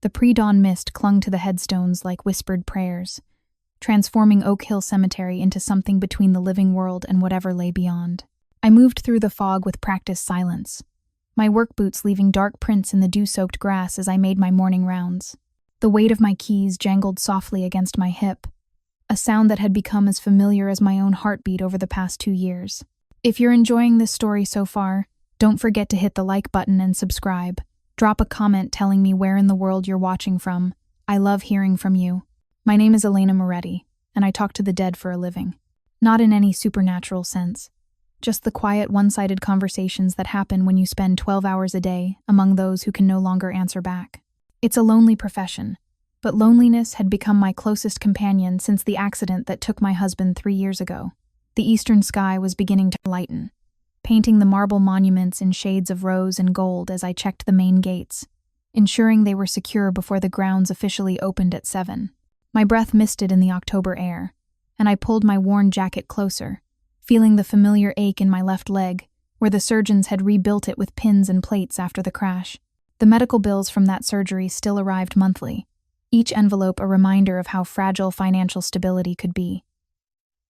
The pre-dawn mist clung to the headstones like whispered prayers, transforming Oak Hill Cemetery into something between the living world and whatever lay beyond. I moved through the fog with practiced silence, my work boots leaving dark prints in the dew-soaked grass as I made my morning rounds. The weight of my keys jangled softly against my hip, a sound that had become as familiar as my own heartbeat over the past 2 years. If you're enjoying this story so far, don't forget to hit the like button and subscribe. Drop a comment telling me where in the world you're watching from. I love hearing from you. My name is Elena Moretti, and I talk to the dead for a living. Not in any supernatural sense. Just the quiet, one-sided conversations that happen when you spend 12 hours a day among those who can no longer answer back. It's a lonely profession, but loneliness had become my closest companion since the accident that took my husband 3 years ago. The eastern sky was beginning to lighten, painting the marble monuments in shades of rose and gold as I checked the main gates, ensuring they were secure before the grounds officially opened at 7. My breath misted in the October air, and I pulled my worn jacket closer, feeling the familiar ache in my left leg, where the surgeons had rebuilt it with pins and plates after the crash. The medical bills from that surgery still arrived monthly, each envelope a reminder of how fragile financial stability could be.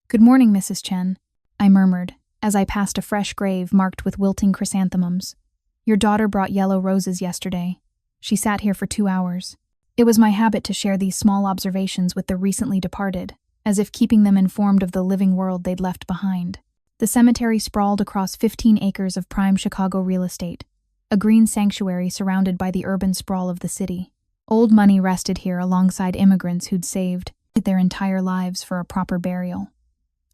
"Good morning, Mrs. Chen," I murmured, as I passed a fresh grave marked with wilting chrysanthemums. "Your daughter brought yellow roses yesterday. She sat here for 2 hours." It was my habit to share these small observations with the recently departed, as if keeping them informed of the living world they'd left behind. The cemetery sprawled across 15 acres of prime Chicago real estate, a green sanctuary surrounded by the urban sprawl of the city. Old money rested here alongside immigrants who'd saved their entire lives for a proper burial.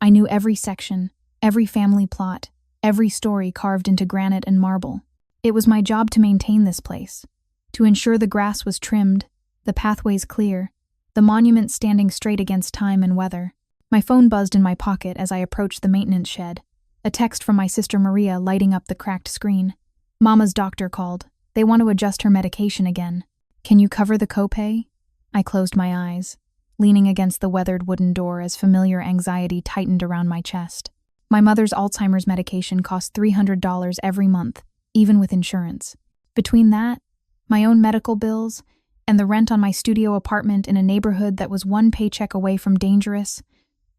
I knew every section, every family plot, every story carved into granite and marble. It was my job to maintain this place, to ensure the grass was trimmed, the pathways clear, the monument standing straight against time and weather. My phone buzzed in my pocket as I approached the maintenance shed, a text from my sister Maria lighting up the cracked screen. "Mama's doctor called. They want to adjust her medication again. Can you cover the copay?" I closed my eyes, leaning against the weathered wooden door as familiar anxiety tightened around my chest. My mother's Alzheimer's medication cost $300 every month, even with insurance. Between that, my own medical bills, and the rent on my studio apartment in a neighborhood that was one paycheck away from dangerous,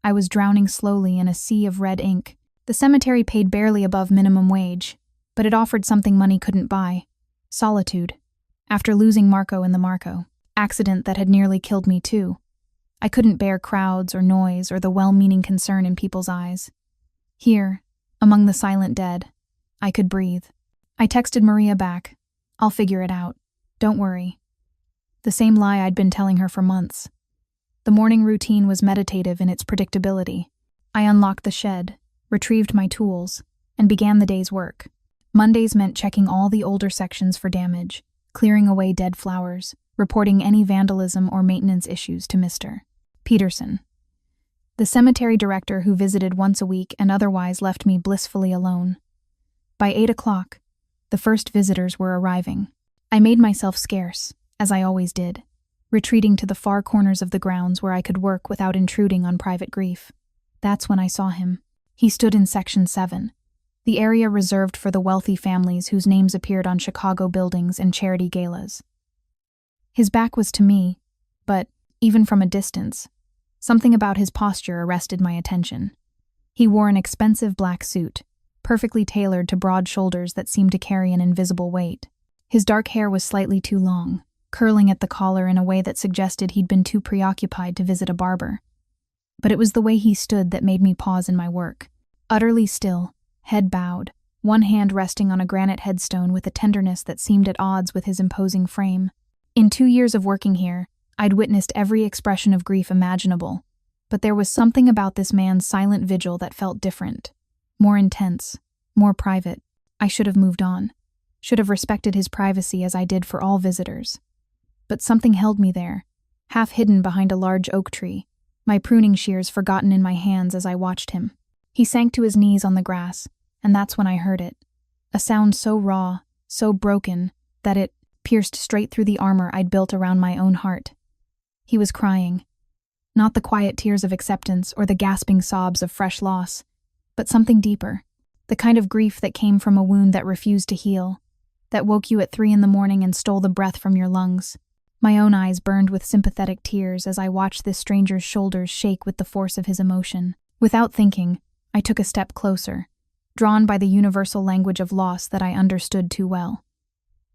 I was drowning slowly in a sea of red ink. The cemetery paid barely above minimum wage, but it offered something money couldn't buy: solitude. After losing Marco in the Marco accident that had nearly killed me too, I couldn't bear crowds or noise or the well-meaning concern in people's eyes. Here, among the silent dead, I could breathe. I texted Maria back. "I'll figure it out. Don't worry." The same lie I'd been telling her for months. The morning routine was meditative in its predictability. I unlocked the shed, retrieved my tools, and began the day's work. Mondays meant checking all the older sections for damage, clearing away dead flowers, reporting any vandalism or maintenance issues to Mr. Peterson, the cemetery director who visited once a week and otherwise left me blissfully alone. By 8 o'clock, the first visitors were arriving. I made myself scarce, as I always did, retreating to the far corners of the grounds where I could work without intruding on private grief. That's when I saw him. He stood in Section 7, the area reserved for the wealthy families whose names appeared on Chicago buildings and charity galas. His back was to me, but, even from a distance, something about his posture arrested my attention. He wore an expensive black suit, perfectly tailored to broad shoulders that seemed to carry an invisible weight. His dark hair was slightly too long, curling at the collar in a way that suggested he'd been too preoccupied to visit a barber. But it was the way he stood that made me pause in my work. Utterly still, head bowed, one hand resting on a granite headstone with a tenderness that seemed at odds with his imposing frame. In 2 years of working here, I'd witnessed every expression of grief imaginable, but there was something about this man's silent vigil that felt different, more intense, more private. I should have moved on, should have respected his privacy as I did for all visitors. But something held me there, half hidden behind a large oak tree, my pruning shears forgotten in my hands as I watched him. He sank to his knees on the grass, and that's when I heard it. A sound so raw, so broken, that it pierced straight through the armor I'd built around my own heart. He was crying. Not the quiet tears of acceptance or the gasping sobs of fresh loss, but something deeper, the kind of grief that came from a wound that refused to heal, that woke you at 3 in the morning and stole the breath from your lungs. My own eyes burned with sympathetic tears as I watched this stranger's shoulders shake with the force of his emotion. Without thinking, I took a step closer, drawn by the universal language of loss that I understood too well.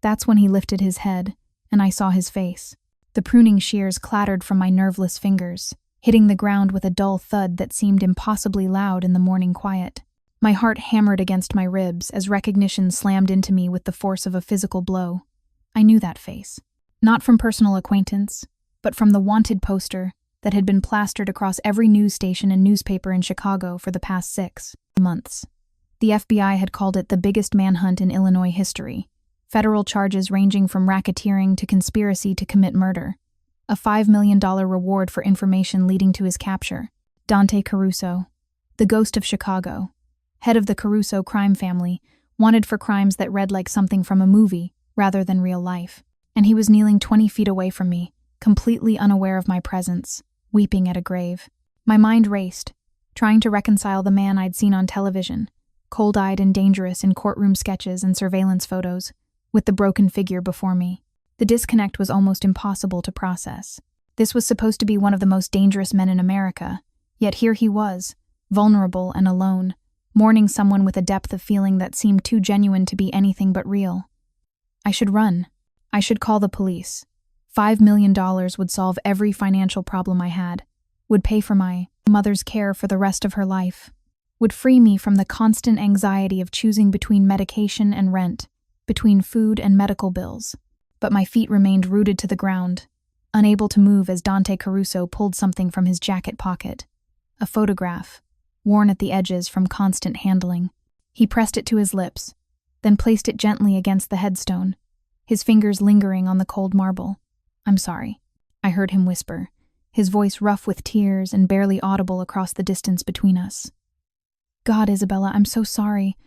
That's when he lifted his head, and I saw his face. The pruning shears clattered from my nerveless fingers, hitting the ground with a dull thud that seemed impossibly loud in the morning quiet. My heart hammered against my ribs as recognition slammed into me with the force of a physical blow. I knew that face. Not from personal acquaintance, but from the wanted poster that had been plastered across every news station and newspaper in Chicago for the past 6 months. The FBI had called it the biggest manhunt in Illinois history. Federal charges ranging from racketeering to conspiracy to commit murder. A $5 million reward for information leading to his capture. Dante Caruso, the ghost of Chicago, head of the Caruso crime family, wanted for crimes that read like something from a movie rather than real life. And he was kneeling 20 feet away from me, completely unaware of my presence, weeping at a grave. My mind raced, trying to reconcile the man I'd seen on television, cold-eyed and dangerous in courtroom sketches and surveillance photos, with the broken figure before me. The disconnect was almost impossible to process. This was supposed to be one of the most dangerous men in America, yet here he was, vulnerable and alone, mourning someone with a depth of feeling that seemed too genuine to be anything but real. I should run. I should call the police. $5 million would solve every financial problem I had, would pay for my mother's care for the rest of her life, would free me from the constant anxiety of choosing between medication and rent, between food and medical bills. But my feet remained rooted to the ground, unable to move as Dante Caruso pulled something from his jacket pocket. A photograph, worn at the edges from constant handling. He pressed it to his lips, then placed it gently against the headstone, his fingers lingering on the cold marble. "I'm sorry," I heard him whisper, his voice rough with tears and barely audible across the distance between us. "God, Isabella, I'm so sorry.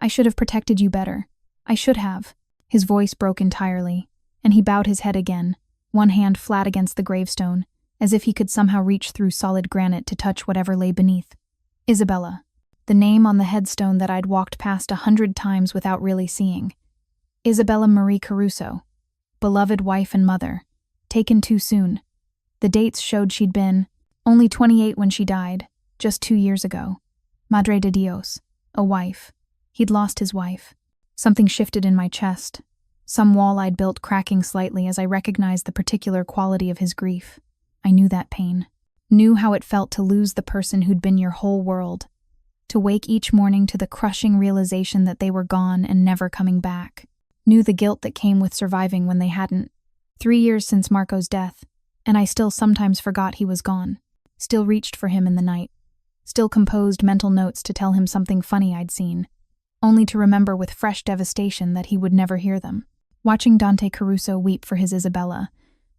I should have protected you better. I should have." His voice broke entirely, and he bowed his head again, one hand flat against the gravestone, as if he could somehow reach through solid granite to touch whatever lay beneath. Isabella, the name on the headstone that I'd walked past 100 times without really seeing. Isabella Marie Caruso, beloved wife and mother, taken too soon. The dates showed she'd been only 28 when she died, just 2 years ago. Madre de Dios, a wife. He'd lost his wife. Something shifted in my chest, some wall I'd built cracking slightly as I recognized the particular quality of his grief. I knew that pain, knew how it felt to lose the person who'd been your whole world, to wake each morning to the crushing realization that they were gone and never coming back. Knew the guilt that came with surviving when they hadn't. 3 years since Marco's death, and I still sometimes forgot he was gone. Still reached for him in the night. Still composed mental notes to tell him something funny I'd seen, only to remember with fresh devastation that he would never hear them. Watching Dante Caruso weep for his Isabella,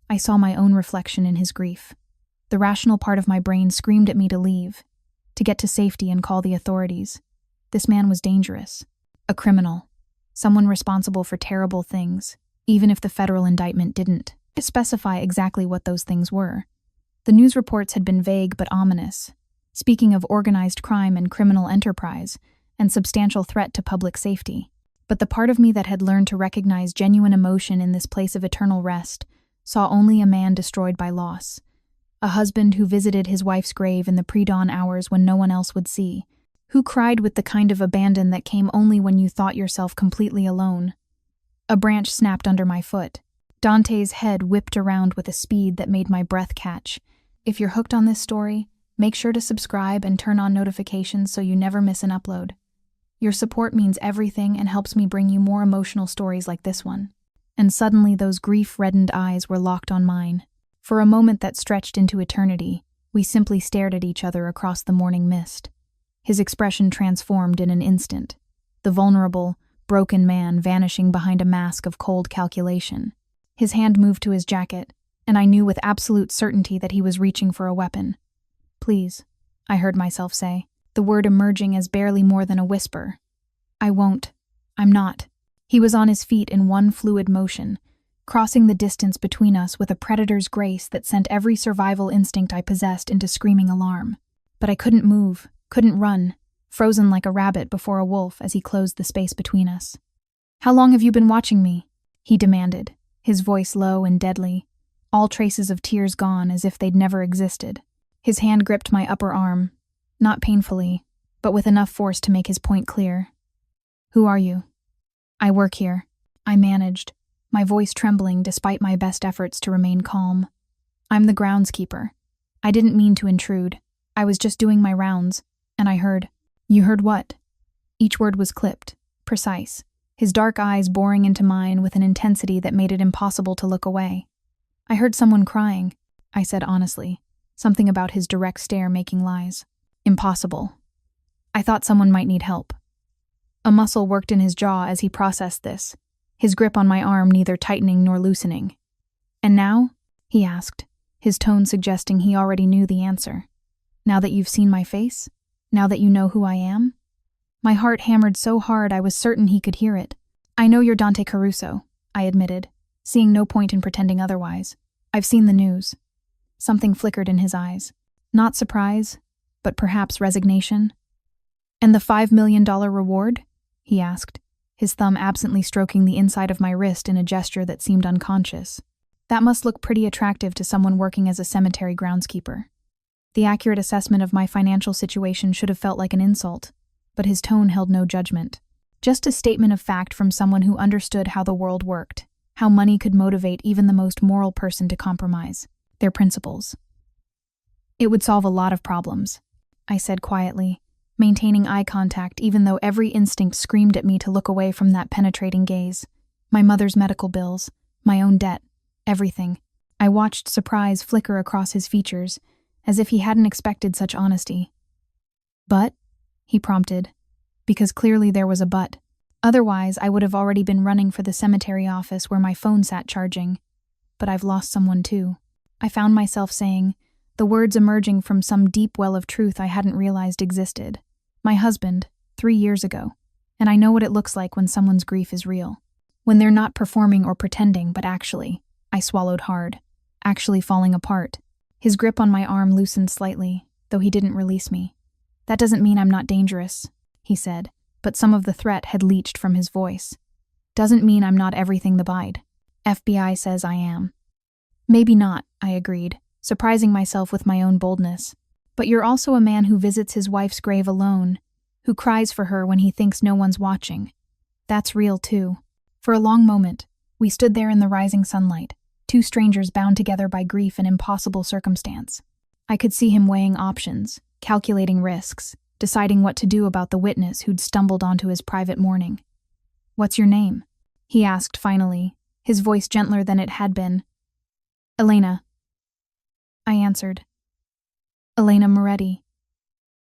I saw my own reflection in his grief. The rational part of my brain screamed at me to leave, to get to safety and call the authorities. This man was dangerous. A criminal. Someone responsible for terrible things, even if the federal indictment didn't specify exactly what those things were. The news reports had been vague but ominous, speaking of organized crime and criminal enterprise, and substantial threat to public safety. But the part of me that had learned to recognize genuine emotion in this place of eternal rest saw only a man destroyed by loss, a husband who visited his wife's grave in the pre-dawn hours when no one else would see, who cried with the kind of abandon that came only when you thought yourself completely alone. A branch snapped under my foot. Dante's head whipped around with a speed that made my breath catch. If you're hooked on this story, make sure to subscribe and turn on notifications so you never miss an upload. Your support means everything and helps me bring you more emotional stories like this one. And suddenly those grief-reddened eyes were locked on mine. For a moment that stretched into eternity, we simply stared at each other across the morning mist. His expression transformed in an instant, the vulnerable, broken man vanishing behind a mask of cold calculation. His hand moved to his jacket, and I knew with absolute certainty that he was reaching for a weapon. "Please," I heard myself say, the word emerging as barely more than a whisper. "I won't. I'm not." He was on his feet in one fluid motion, crossing the distance between us with a predator's grace that sent every survival instinct I possessed into screaming alarm. But I couldn't move, couldn't run, frozen like a rabbit before a wolf as he closed the space between us. "How long have you been watching me?" he demanded, his voice low and deadly. all traces of tears gone as if they'd never existed. His hand gripped my upper arm, not painfully, but with enough force to make his point clear. "Who are you?" "I work here," I managed, my voice trembling despite my best efforts to remain calm. "I'm the groundskeeper. I didn't mean to intrude. I was just doing my rounds, and I heard." "You heard what?" Each word was clipped, precise, his dark eyes boring into mine with an intensity that made it impossible to look away. "I heard someone crying," I said honestly, something about his direct stare making lies. "Impossible. I thought someone might need help." A muscle worked in his jaw as he processed this, his grip on my arm neither tightening nor loosening. "And now?" he asked, his tone suggesting he already knew the answer. "Now that you've seen my face? Now that you know who I am?" My heart hammered so hard I was certain he could hear it. "I know you're Dante Caruso," I admitted, seeing no point in pretending otherwise. "I've seen the news." Something flickered in his eyes. Not surprise, but perhaps resignation. "And the $5 million reward?" he asked, his thumb absently stroking the inside of my wrist in a gesture that seemed unconscious. That must look pretty attractive to someone working as a cemetery groundskeeper. The accurate assessment of my financial situation should have felt like an insult, but his tone held no judgment. Just a statement of fact from someone who understood how the world worked, how money could motivate even the most moral person to compromise their principles. "It would solve a lot of problems," I said quietly, maintaining eye contact even though every instinct screamed at me to look away from that penetrating gaze. My mother's medical bills, my own debt, everything. I watched surprise flicker across his features, as if he hadn't expected such honesty. "But?" he prompted, because clearly there was a but. Otherwise, I would have already been running for the cemetery office where my phone sat charging. "But I've lost someone too," I found myself saying, the words emerging from some deep well of truth I hadn't realized existed. "My husband, 3 years ago, and I know what it looks like when someone's grief is real. When they're not performing or pretending, but actually," I swallowed hard, "actually falling apart." His grip on my arm loosened slightly, though he didn't release me. "That doesn't mean I'm not dangerous," he said, but some of the threat had leached from his voice. "Doesn't mean I'm not everything the Bide. FBI says I am." "Maybe not," I agreed, surprising myself with my own boldness. "But you're also a man who visits his wife's grave alone, who cries for her when he thinks no one's watching. That's real too." For a long moment, we stood there in the rising sunlight, two strangers bound together by grief and impossible circumstance. I could see him weighing options, calculating risks, deciding what to do about the witness who'd stumbled onto his private mourning. "What's your name?" he asked finally, his voice gentler than it had been. "Elena," I answered. "Elena Moretti."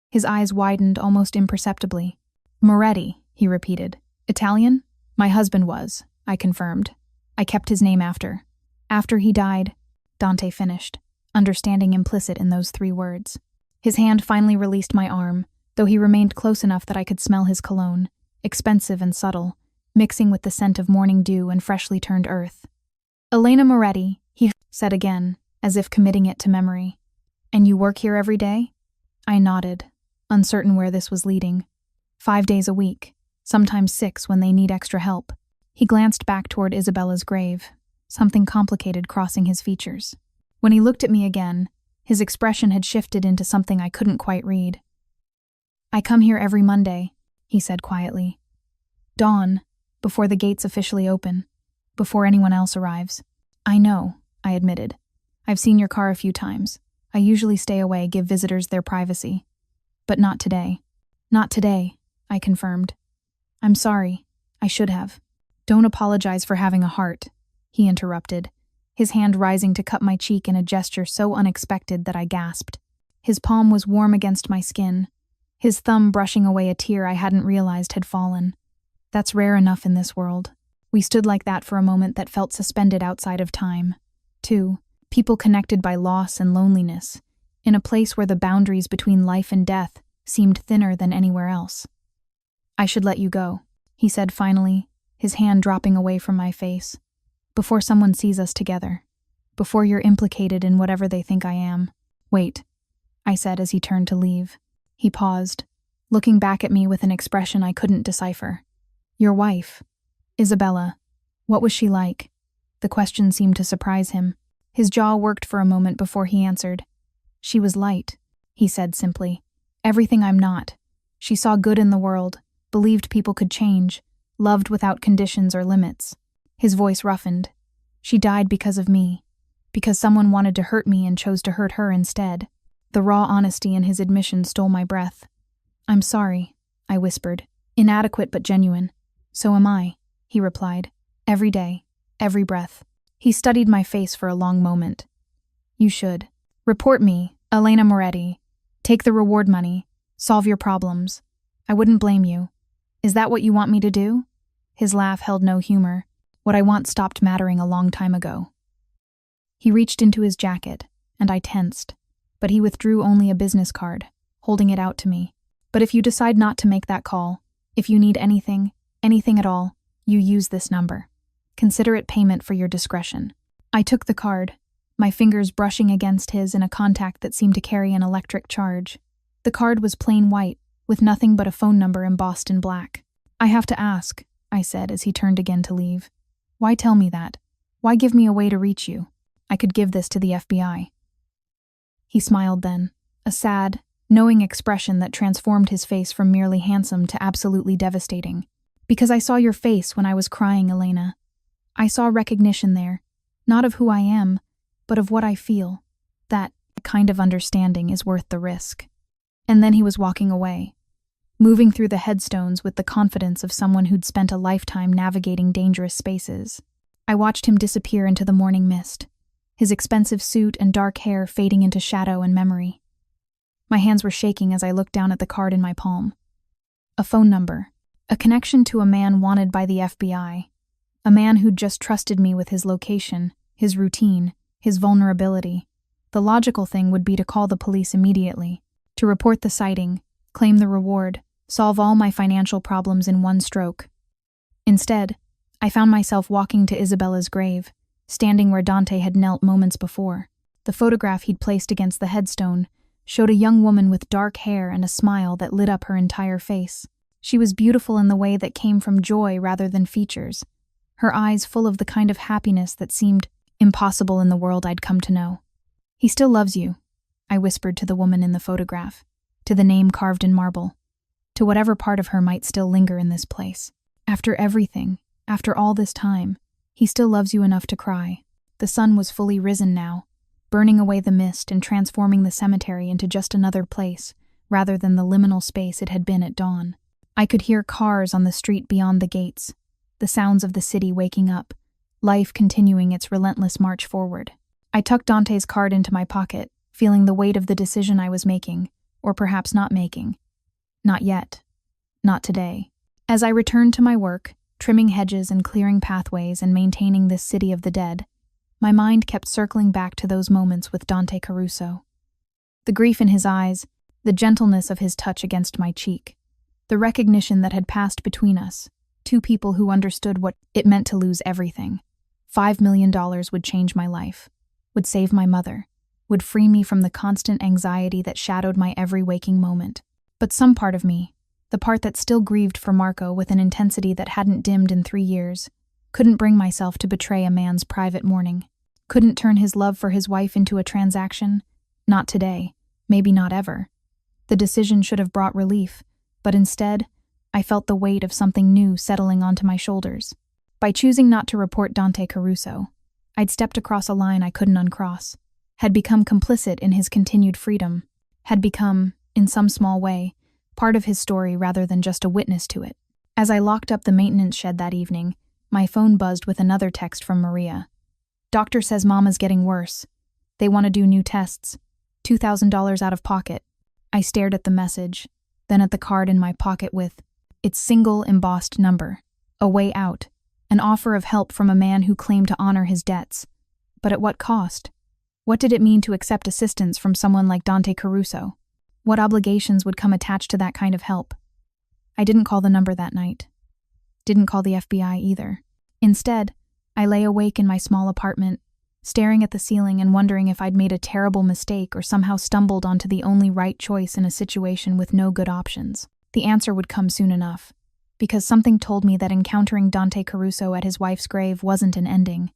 His eyes widened almost imperceptibly. "Moretti," he repeated. "Italian?" "My husband was," I confirmed. "I kept his name after." "After he died," Dante finished, understanding implicit in those 3 words. His hand finally released my arm, though he remained close enough that I could smell his cologne, expensive and subtle, mixing with the scent of morning dew and freshly turned earth. "Elena Moretti," he said again, as if committing it to memory. "And you work here every day?" I nodded, uncertain where this was leading. 5 days a week, sometimes 6 when they need extra help. He glanced back toward Isabella's grave, something complicated crossing his features. When he looked at me again, his expression had shifted into something I couldn't quite read. "I come here every Monday," he said quietly. "Dawn, before the gates officially open, before anyone else arrives." "I know," I admitted. "I've seen your car a few times. I usually stay away, give visitors their privacy. But not today." "Not today," I confirmed. "I'm sorry. I should have." "Don't apologize for having a heart," he interrupted, his hand rising to cup my cheek in a gesture so unexpected that I gasped. His palm was warm against my skin, his thumb brushing away a tear I hadn't realized had fallen. That's rare enough in this world. We stood like that for a moment that felt suspended outside of time. 2. People connected by loss and loneliness, in a place where the boundaries between life and death seemed thinner than anywhere else. "I should let you go," he said finally, his hand dropping away from my face. "Before someone sees us together. Before you're implicated in whatever they think I am." "Wait," I said as he turned to leave. He paused, looking back at me with an expression I couldn't decipher. "Your wife, Isabella, what was she like?" The question seemed to surprise him. His jaw worked for a moment before he answered. She was light, he said simply. Everything I'm not. She saw good in the world, believed people could change, loved without conditions or limits. His voice roughened. She died because of me, because someone wanted to hurt me and chose to hurt her instead. The raw honesty in his admission stole my breath. I'm sorry, I whispered, inadequate but genuine. So am I, he replied. Every day, every breath. He studied my face for a long moment. You should. Report me, Elena Moretti. Take the reward money. Solve your problems. I wouldn't blame you. Is that what you want me to do? His laugh held no humor. What I want stopped mattering a long time ago. He reached into his jacket, and I tensed, but he withdrew only a business card, holding it out to me. But if you decide not to make that call, if you need anything at all, you use this number. Consider it payment for your discretion. I took the card, my fingers brushing against his in a contact that seemed to carry an electric charge. The card was plain white, with nothing but a phone number embossed in black. I have to ask, I said as he turned again to leave. Why tell me that? Why give me a way to reach you? I could give this to the FBI. He smiled then, a sad, knowing expression that transformed his face from merely handsome to absolutely devastating. Because I saw your face when I was crying, Elena. I saw recognition there, not of who I am, but of what I feel. That kind of understanding is worth the risk. And then he was walking away, moving through the headstones with the confidence of someone who'd spent a lifetime navigating dangerous spaces. I watched him disappear into the morning mist, his expensive suit and dark hair fading into shadow and memory. My hands were shaking as I looked down at the card in my palm. A phone number, a connection to a man wanted by the FBI, a man who'd just trusted me with his location, his routine, his vulnerability. The logical thing would be to call the police immediately, to report the sighting, claim the reward, solve all my financial problems in one stroke. Instead, I found myself walking to Isabella's grave, standing where Dante had knelt moments before. The photograph he'd placed against the headstone showed a young woman with dark hair and a smile that lit up her entire face. She was beautiful in the way that came from joy rather than features, her eyes full of the kind of happiness that seemed impossible in the world I'd come to know. He still loves you, I whispered to the woman in the photograph, to the name carved in marble, to whatever part of her might still linger in this place. After everything, after all this time, he still loves you enough to cry. The sun was fully risen now, burning away the mist and transforming the cemetery into just another place, rather than the liminal space it had been at dawn. I could hear cars on the street beyond the gates, the sounds of the city waking up, life continuing its relentless march forward. I tucked Dante's card into my pocket, feeling the weight of the decision I was making, or perhaps not making. Not yet. Not today. As I returned to my work, trimming hedges and clearing pathways and maintaining this city of the dead, my mind kept circling back to those moments with Dante Caruso. The grief in his eyes, the gentleness of his touch against my cheek, the recognition that had passed between us, two people who understood what it meant to lose everything. $5 million would change my life, would save my mother, would free me from the constant anxiety that shadowed my every waking moment. But some part of me, the part that still grieved for Marco with an intensity that hadn't dimmed in 3 years, couldn't bring myself to betray a man's private mourning, couldn't turn his love for his wife into a transaction. Not today, maybe not ever. The decision should have brought relief, but instead, I felt the weight of something new settling onto my shoulders. By choosing not to report Dante Caruso, I'd stepped across a line I couldn't uncross, had become complicit in his continued freedom, had become, in some small way, part of his story rather than just a witness to it. As I locked up the maintenance shed that evening, my phone buzzed with another text from Maria. Doctor says Mama's getting worse. They want to do new tests. $2,000 out of pocket. I stared at the message, then at the card in my pocket with its single embossed number. A way out. An offer of help from a man who claimed to honor his debts. But at what cost? What did it mean to accept assistance from someone like Dante Caruso? What obligations would come attached to that kind of help? I didn't call the number that night. Didn't call the FBI either. Instead, I lay awake in my small apartment, staring at the ceiling and wondering if I'd made a terrible mistake or somehow stumbled onto the only right choice in a situation with no good options. The answer would come soon enough, because something told me that encountering Dante Caruso at his wife's grave wasn't an ending.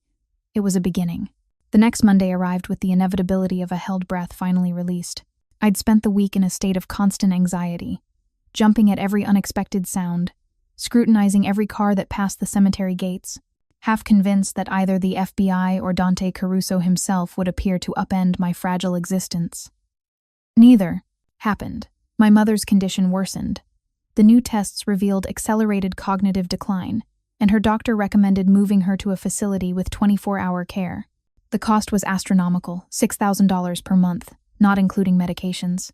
It was a beginning. The next Monday arrived with the inevitability of a held breath finally released. I'd spent the week in a state of constant anxiety, jumping at every unexpected sound, scrutinizing every car that passed the cemetery gates, half convinced that either the FBI or Dante Caruso himself would appear to upend my fragile existence. Neither happened. My mother's condition worsened. The new tests revealed accelerated cognitive decline, and her doctor recommended moving her to a facility with 24-hour care. The cost was astronomical, $6,000 per month, not including medications.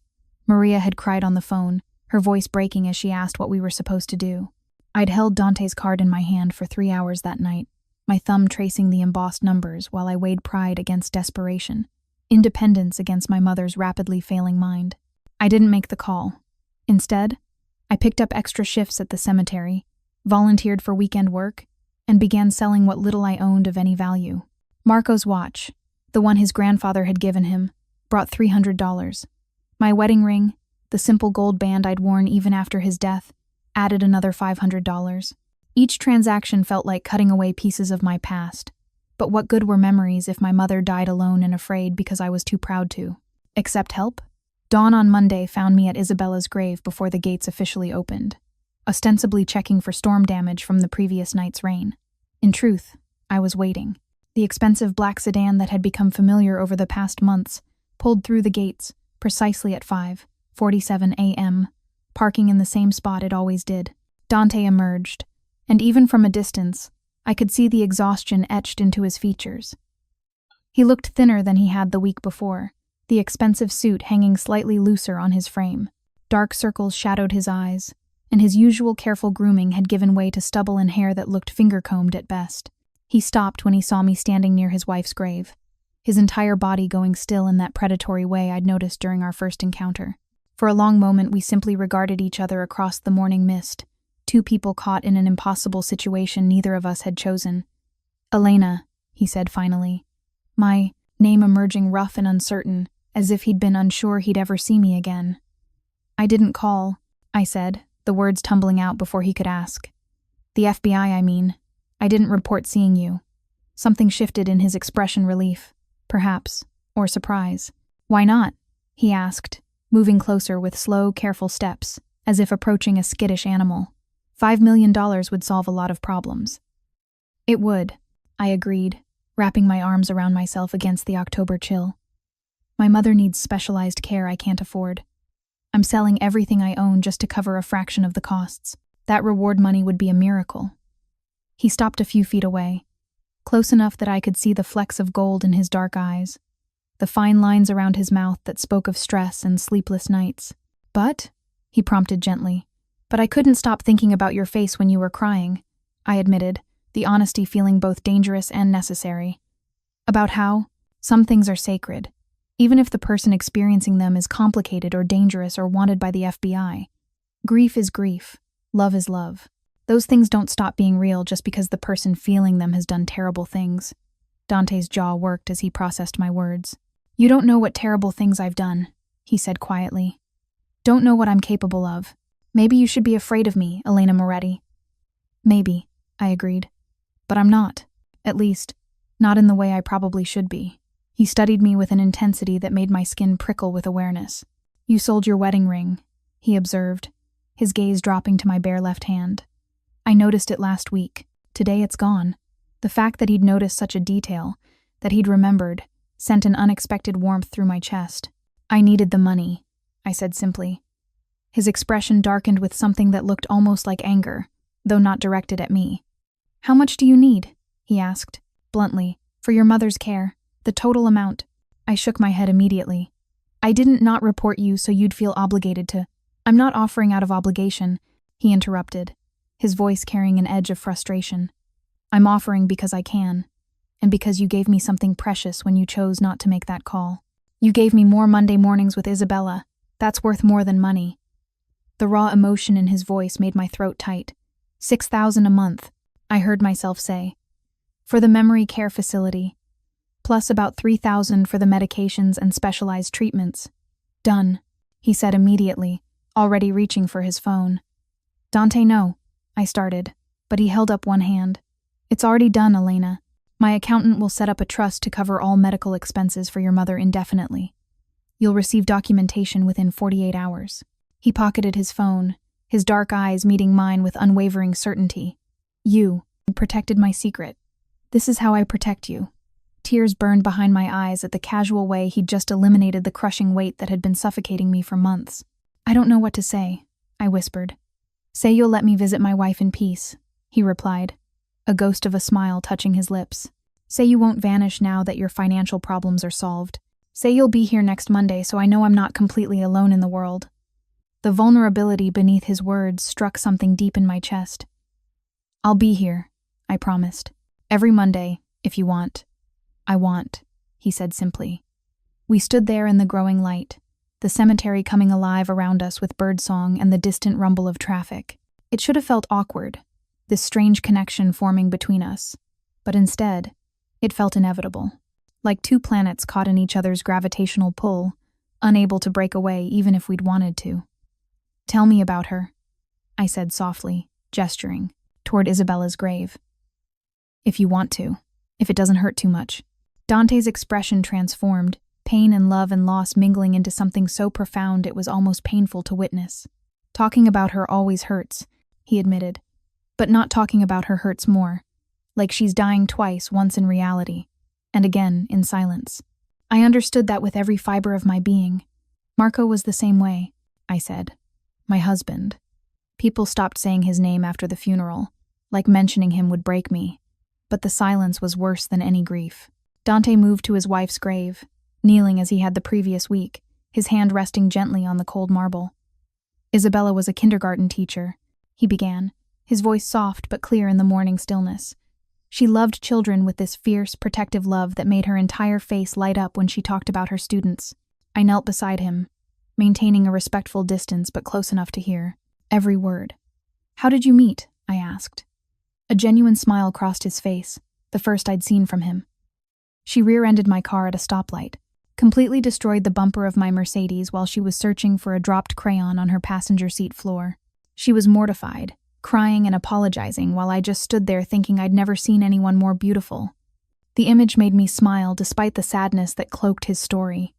Maria had cried on the phone, her voice breaking as she asked what we were supposed to do. I'd held Dante's card in my hand for 3 hours that night, my thumb tracing the embossed numbers while I weighed pride against desperation, independence against my mother's rapidly failing mind. I didn't make the call. Instead, I picked up extra shifts at the cemetery, volunteered for weekend work, and began selling what little I owned of any value. Marco's watch, the one his grandfather had given him, brought $300. My wedding ring, the simple gold band I'd worn even after his death, added another $500. Each transaction felt like cutting away pieces of my past. But what good were memories if my mother died alone and afraid because I was too proud to? Accept help? Dawn on Monday found me at Isabella's grave before the gates officially opened, ostensibly checking for storm damage from the previous night's rain. In truth, I was waiting. The expensive black sedan that had become familiar over the past months pulled through the gates precisely at 5:47 a.m., parking in the same spot it always did. Dante emerged, and even from a distance, I could see the exhaustion etched into his features. He looked thinner than he had the week before, the expensive suit hanging slightly looser on his frame. Dark circles shadowed his eyes, and his usual careful grooming had given way to stubble and hair that looked finger-combed at best. He stopped when he saw me standing near his wife's grave, his entire body going still in that predatory way I'd noticed during our first encounter. For a long moment, we simply regarded each other across the morning mist, two people caught in an impossible situation neither of us had chosen. "Elena," he said finally, my name emerging rough and uncertain, as if he'd been unsure he'd ever see me again. "I didn't call," I said, the words tumbling out before he could ask. "The FBI, I mean. I didn't report seeing you." Something shifted in his expression, relief, perhaps, or surprise. "Why not?" he asked, moving closer with slow, careful steps, as if approaching a skittish animal. $5 million would solve a lot of problems. It would, I agreed, wrapping my arms around myself against the October chill. My mother needs specialized care I can't afford. I'm selling everything I own just to cover a fraction of the costs. That reward money would be a miracle. He stopped a few feet away, close enough that I could see the flecks of gold in his dark eyes, the fine lines around his mouth that spoke of stress and sleepless nights. "But," he prompted gently, "but I couldn't stop thinking about your face when you were crying," I admitted, the honesty feeling both dangerous and necessary. "About how some things are sacred, even if the person experiencing them is complicated or dangerous or wanted by the FBI. Grief is grief. Love is love. Those things don't stop being real just because the person feeling them has done terrible things." Dante's jaw worked as he processed my words. "You don't know what terrible things I've done," he said quietly. "Don't know what I'm capable of. Maybe you should be afraid of me, Elena Moretti." "Maybe," I agreed. "But I'm not. At least, not in the way I probably should be." He studied me with an intensity that made my skin prickle with awareness. "You sold your wedding ring," he observed, his gaze dropping to my bare left hand. "I noticed it last week. Today it's gone." The fact that he'd noticed such a detail, that he'd remembered, sent an unexpected warmth through my chest. "I needed the money," I said simply. His expression darkened with something that looked almost like anger, though not directed at me. "How much do you need?" he asked, bluntly. "For your mother's care. The total amount." I shook my head immediately. "I didn't not report you so you'd feel obligated to." "I'm not offering out of obligation," he interrupted, his voice carrying an edge of frustration. "I'm offering because I can, and because you gave me something precious when you chose not to make that call. You gave me more Monday mornings with Isabella. That's worth more than money." The raw emotion in his voice made my throat tight. $6,000 a month, I heard myself say. For the memory care facility, plus about $3,000 for the medications and specialized treatments. "Done," he said immediately, already reaching for his phone. "Dante, no," I started, but he held up one hand. "It's already done, Elena. My accountant will set up a trust to cover all medical expenses for your mother indefinitely. You'll receive documentation within 48 hours. He pocketed his phone, his dark eyes meeting mine with unwavering certainty. You protected my secret. This is how I protect you. Tears burned behind my eyes at the casual way he'd just eliminated the crushing weight that had been suffocating me for months. I don't know what to say, I whispered. Say you'll let me visit my wife in peace, he replied, a ghost of a smile touching his lips. Say you won't vanish now that your financial problems are solved. Say you'll be here next Monday so I know I'm not completely alone in the world. The vulnerability beneath his words struck something deep in my chest. I'll be here, I promised. Every Monday, if you want. I want, he said simply. We stood there in the growing light, the cemetery coming alive around us with birdsong and the distant rumble of traffic. It should have felt awkward, this strange connection forming between us, but instead, it felt inevitable, like two planets caught in each other's gravitational pull, unable to break away even if we'd wanted to. Tell me about her, I said softly, gesturing toward Isabella's grave. If you want to, if it doesn't hurt too much. Dante's expression transformed, pain and love and loss mingling into something so profound it was almost painful to witness. Talking about her always hurts, he admitted, but not talking about her hurts more, like she's dying twice, once in reality, and again in silence. I understood that with every fiber of my being. Marco was the same way, I said. My husband. People stopped saying his name after the funeral, like mentioning him would break me, but the silence was worse than any grief. Dante moved to his wife's grave, kneeling as he had the previous week, his hand resting gently on the cold marble. Isabella was a kindergarten teacher, he began, his voice soft but clear in the morning stillness. She loved children with this fierce, protective love that made her entire face light up when she talked about her students. I knelt beside him, maintaining a respectful distance but close enough to hear every word. How did you meet? I asked. A genuine smile crossed his face, the first I'd seen from him. She rear-ended my car at a stoplight, completely destroyed the bumper of my Mercedes while she was searching for a dropped crayon on her passenger seat floor. She was mortified, crying and apologizing while I just stood there thinking I'd never seen anyone more beautiful. The image made me smile despite the sadness that cloaked his story.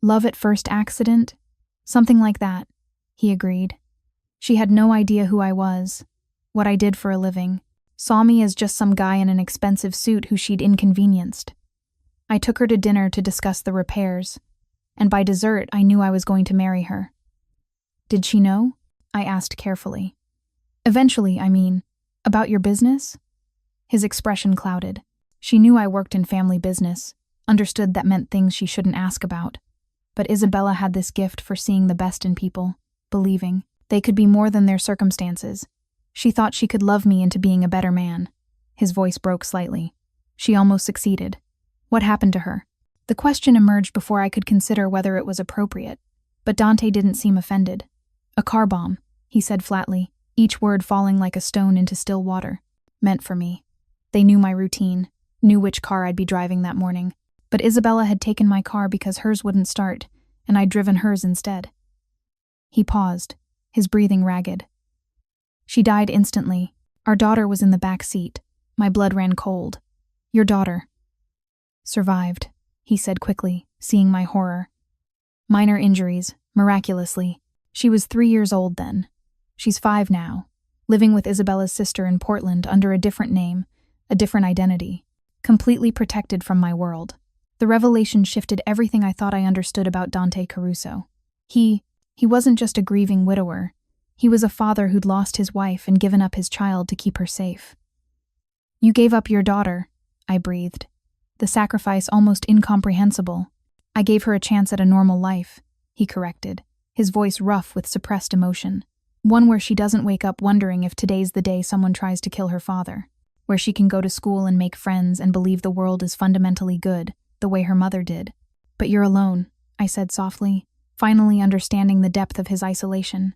Love at first accident? Something like that, he agreed. She had no idea who I was, what I did for a living, saw me as just some guy in an expensive suit who she'd inconvenienced. I took her to dinner to discuss the repairs, and by dessert I knew I was going to marry her. Did she know? I asked carefully. Eventually, I mean. About your business? His expression clouded. She knew I worked in family business, understood that meant things she shouldn't ask about. But Isabella had this gift for seeing the best in people, believing they could be more than their circumstances. She thought she could love me into being a better man. His voice broke slightly. She almost succeeded. What happened to her? The question emerged before I could consider whether it was appropriate, but Dante didn't seem offended. A car bomb, he said flatly, each word falling like a stone into still water. Meant for me. They knew my routine, knew which car I'd be driving that morning. But Isabella had taken my car because hers wouldn't start, and I'd driven hers instead. He paused, his breathing ragged. She died instantly. Our daughter was in the back seat. My blood ran cold. Your daughter. Survived, he said quickly, seeing my horror. Minor injuries, miraculously. She was 3 years old then. She's 5 now, living with Isabella's sister in Portland under a different name, a different identity, completely protected from my world. The revelation shifted everything I thought I understood about Dante Caruso. He wasn't just a grieving widower. He was a father who'd lost his wife and given up his child to keep her safe. You gave up your daughter, I breathed. The sacrifice almost incomprehensible. I gave her a chance at a normal life, he corrected, his voice rough with suppressed emotion. One where she doesn't wake up wondering if today's the day someone tries to kill her father. Where she can go to school and make friends and believe the world is fundamentally good, the way her mother did. But you're alone, I said softly, finally understanding the depth of his isolation.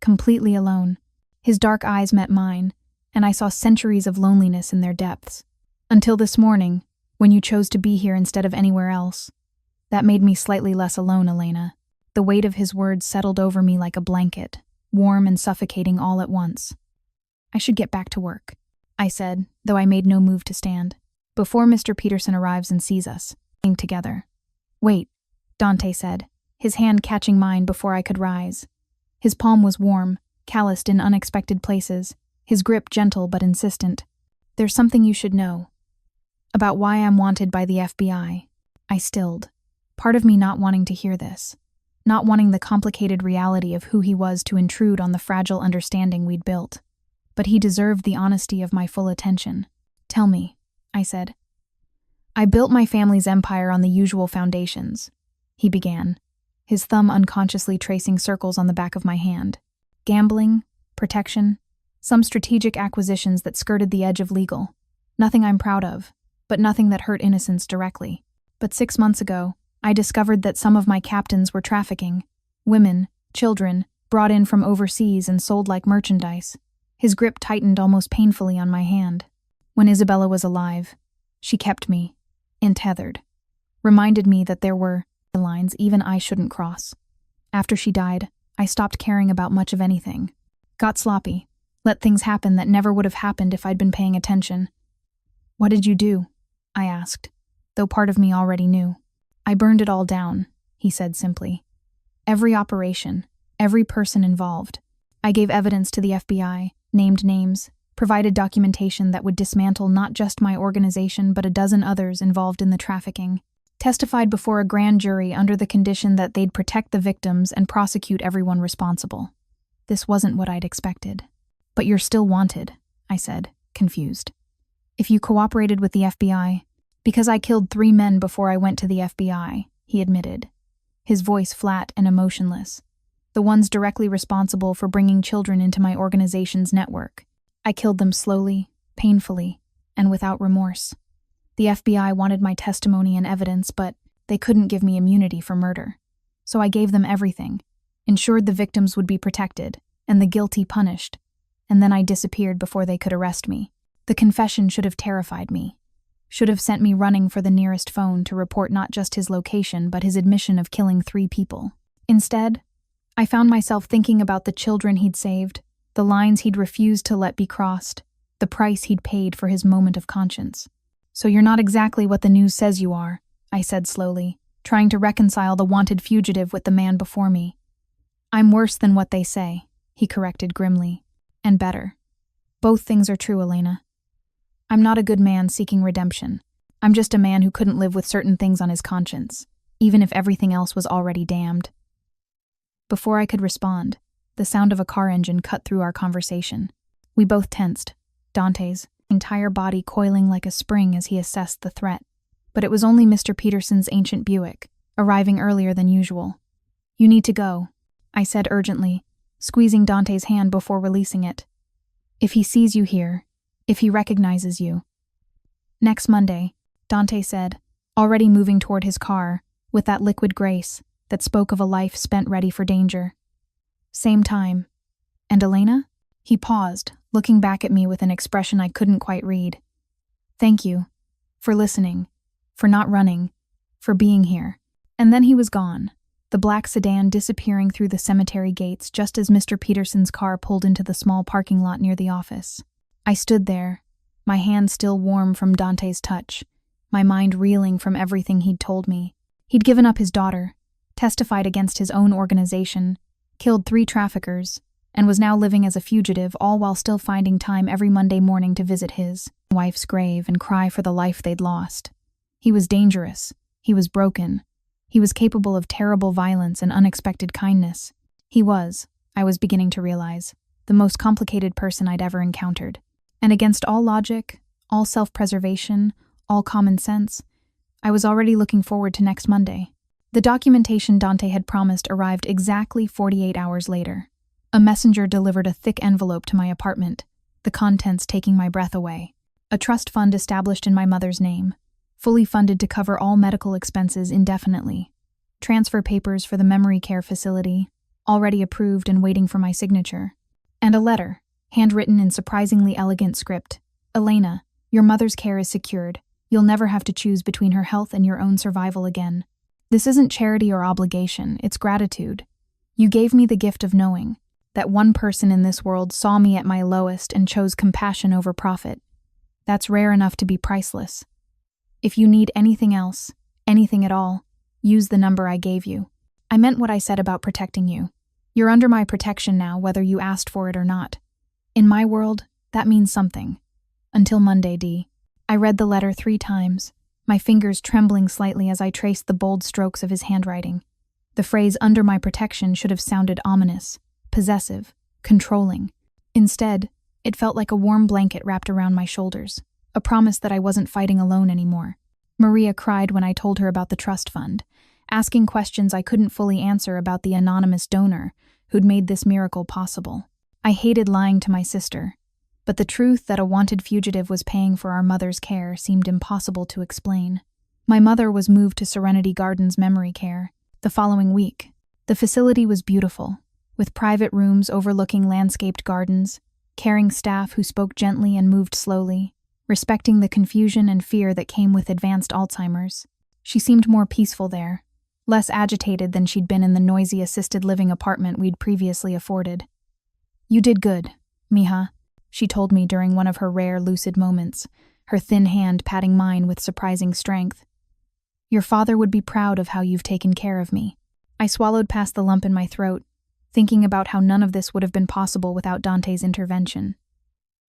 Completely alone. His dark eyes met mine, and I saw centuries of loneliness in their depths. Until this morning, when you chose to be here instead of anywhere else. That made me slightly less alone, Elena. The weight of his words settled over me like a blanket, warm and suffocating all at once. I should get back to work, I said, though I made no move to stand. before Mr. Peterson arrives and sees us together. Wait, Dante said, his hand catching mine before I could rise. His palm was warm, calloused in unexpected places, his grip gentle but insistent. There's something you should know. About why I'm wanted by the FBI. I stilled, part of me not wanting to hear this, not wanting the complicated reality of who he was to intrude on the fragile understanding we'd built. But he deserved the honesty of my full attention. Tell me, I said. I built my family's empire on the usual foundations, he began, his thumb unconsciously tracing circles on the back of my hand. Gambling, protection, some strategic acquisitions that skirted the edge of legal. Nothing I'm proud of, but nothing that hurt innocence directly. But 6 months ago, I discovered that some of my captains were trafficking. Women, children, brought in from overseas and sold like merchandise. His grip tightened almost painfully on my hand. When Isabella was alive, she kept me, untethered, reminded me that there were lines even I shouldn't cross. After she died, I stopped caring about much of anything. Got sloppy, let things happen that never would have happened if I'd been paying attention. What did you do? I asked, though part of me already knew. I burned it all down, he said simply. Every operation, every person involved. I gave evidence to the FBI, named names, provided documentation that would dismantle not just my organization but a dozen others involved in the trafficking. Testified before a grand jury under the condition that they'd protect the victims and prosecute everyone responsible. This wasn't what I'd expected. But you're still wanted, I said, confused. If you cooperated with the FBI, because I killed 3 men before I went to the FBI, he admitted, his voice flat and emotionless. The ones directly responsible for bringing children into my organization's network. I killed them slowly, painfully, and without remorse. The FBI wanted my testimony and evidence, but they couldn't give me immunity for murder. So I gave them everything, ensured the victims would be protected, and the guilty punished, and then I disappeared before they could arrest me. The confession should have terrified me. Should have sent me running for the nearest phone to report not just his location but his admission of killing 3 people. Instead, I found myself thinking about the children he'd saved, the lines he'd refused to let be crossed, the price he'd paid for his moment of conscience. So you're not exactly what the news says you are, I said slowly, trying to reconcile the wanted fugitive with the man before me. I'm worse than what they say, he corrected grimly. And better. Both things are true, Elena. I'm not a good man seeking redemption. I'm just a man who couldn't live with certain things on his conscience, even if everything else was already damned. Before I could respond, the sound of a car engine cut through our conversation. We both tensed, Dante's entire body coiling like a spring as he assessed the threat. But it was only Mr. Peterson's ancient Buick, arriving earlier than usual. You need to go, I said urgently, squeezing Dante's hand before releasing it. If he sees you here, if he recognizes you. Next Monday, Dante said, already moving toward his car, with that liquid grace that spoke of a life spent ready for danger. Same time. And Elena? He paused, looking back at me with an expression I couldn't quite read. Thank you. For listening. For not running. For being here. And then he was gone, the black sedan disappearing through the cemetery gates just as Mr. Peterson's car pulled into the small parking lot near the office. I stood there, my hand still warm from Dante's touch, my mind reeling from everything he'd told me. He'd given up his daughter, testified against his own organization, killed 3 traffickers, and was now living as a fugitive, all while still finding time every Monday morning to visit his wife's grave and cry for the life they'd lost. He was dangerous. He was broken. He was capable of terrible violence and unexpected kindness. He was, I was beginning to realize, the most complicated person I'd ever encountered. And against all logic, all self-preservation, all common sense, I was already looking forward to next Monday. The documentation Dante had promised arrived exactly 48 hours later. A messenger delivered a thick envelope to my apartment, the contents taking my breath away. A trust fund established in my mother's name, fully funded to cover all medical expenses indefinitely. Transfer papers for the memory care facility, already approved and waiting for my signature. And a letter, handwritten in surprisingly elegant script. Elena, your mother's care is secured. You'll never have to choose between her health and your own survival again. This isn't charity or obligation, it's gratitude. You gave me the gift of knowing that one person in this world saw me at my lowest and chose compassion over profit. That's rare enough to be priceless. If you need anything else, anything at all, use the number I gave you. I meant what I said about protecting you. You're under my protection now, whether you asked for it or not. In my world, that means something. Until Monday, D. I read the letter 3 times, my fingers trembling slightly as I traced the bold strokes of his handwriting. The phrase "under my protection" should have sounded ominous, possessive, controlling. Instead, it felt like a warm blanket wrapped around my shoulders, a promise that I wasn't fighting alone anymore. Maria cried when I told her about the trust fund, asking questions I couldn't fully answer about the anonymous donor who'd made this miracle possible. I hated lying to my sister, but the truth that a wanted fugitive was paying for our mother's care seemed impossible to explain. My mother was moved to Serenity Gardens Memory Care the following week. The facility was beautiful, with private rooms overlooking landscaped gardens, caring staff who spoke gently and moved slowly, respecting the confusion and fear that came with advanced Alzheimer's. She seemed more peaceful there, less agitated than she'd been in the noisy assisted living apartment we'd previously afforded. "You did good, Mija," she told me during one of her rare lucid moments, her thin hand patting mine with surprising strength. "Your father would be proud of how you've taken care of me." I swallowed past the lump in my throat, thinking about how none of this would have been possible without Dante's intervention.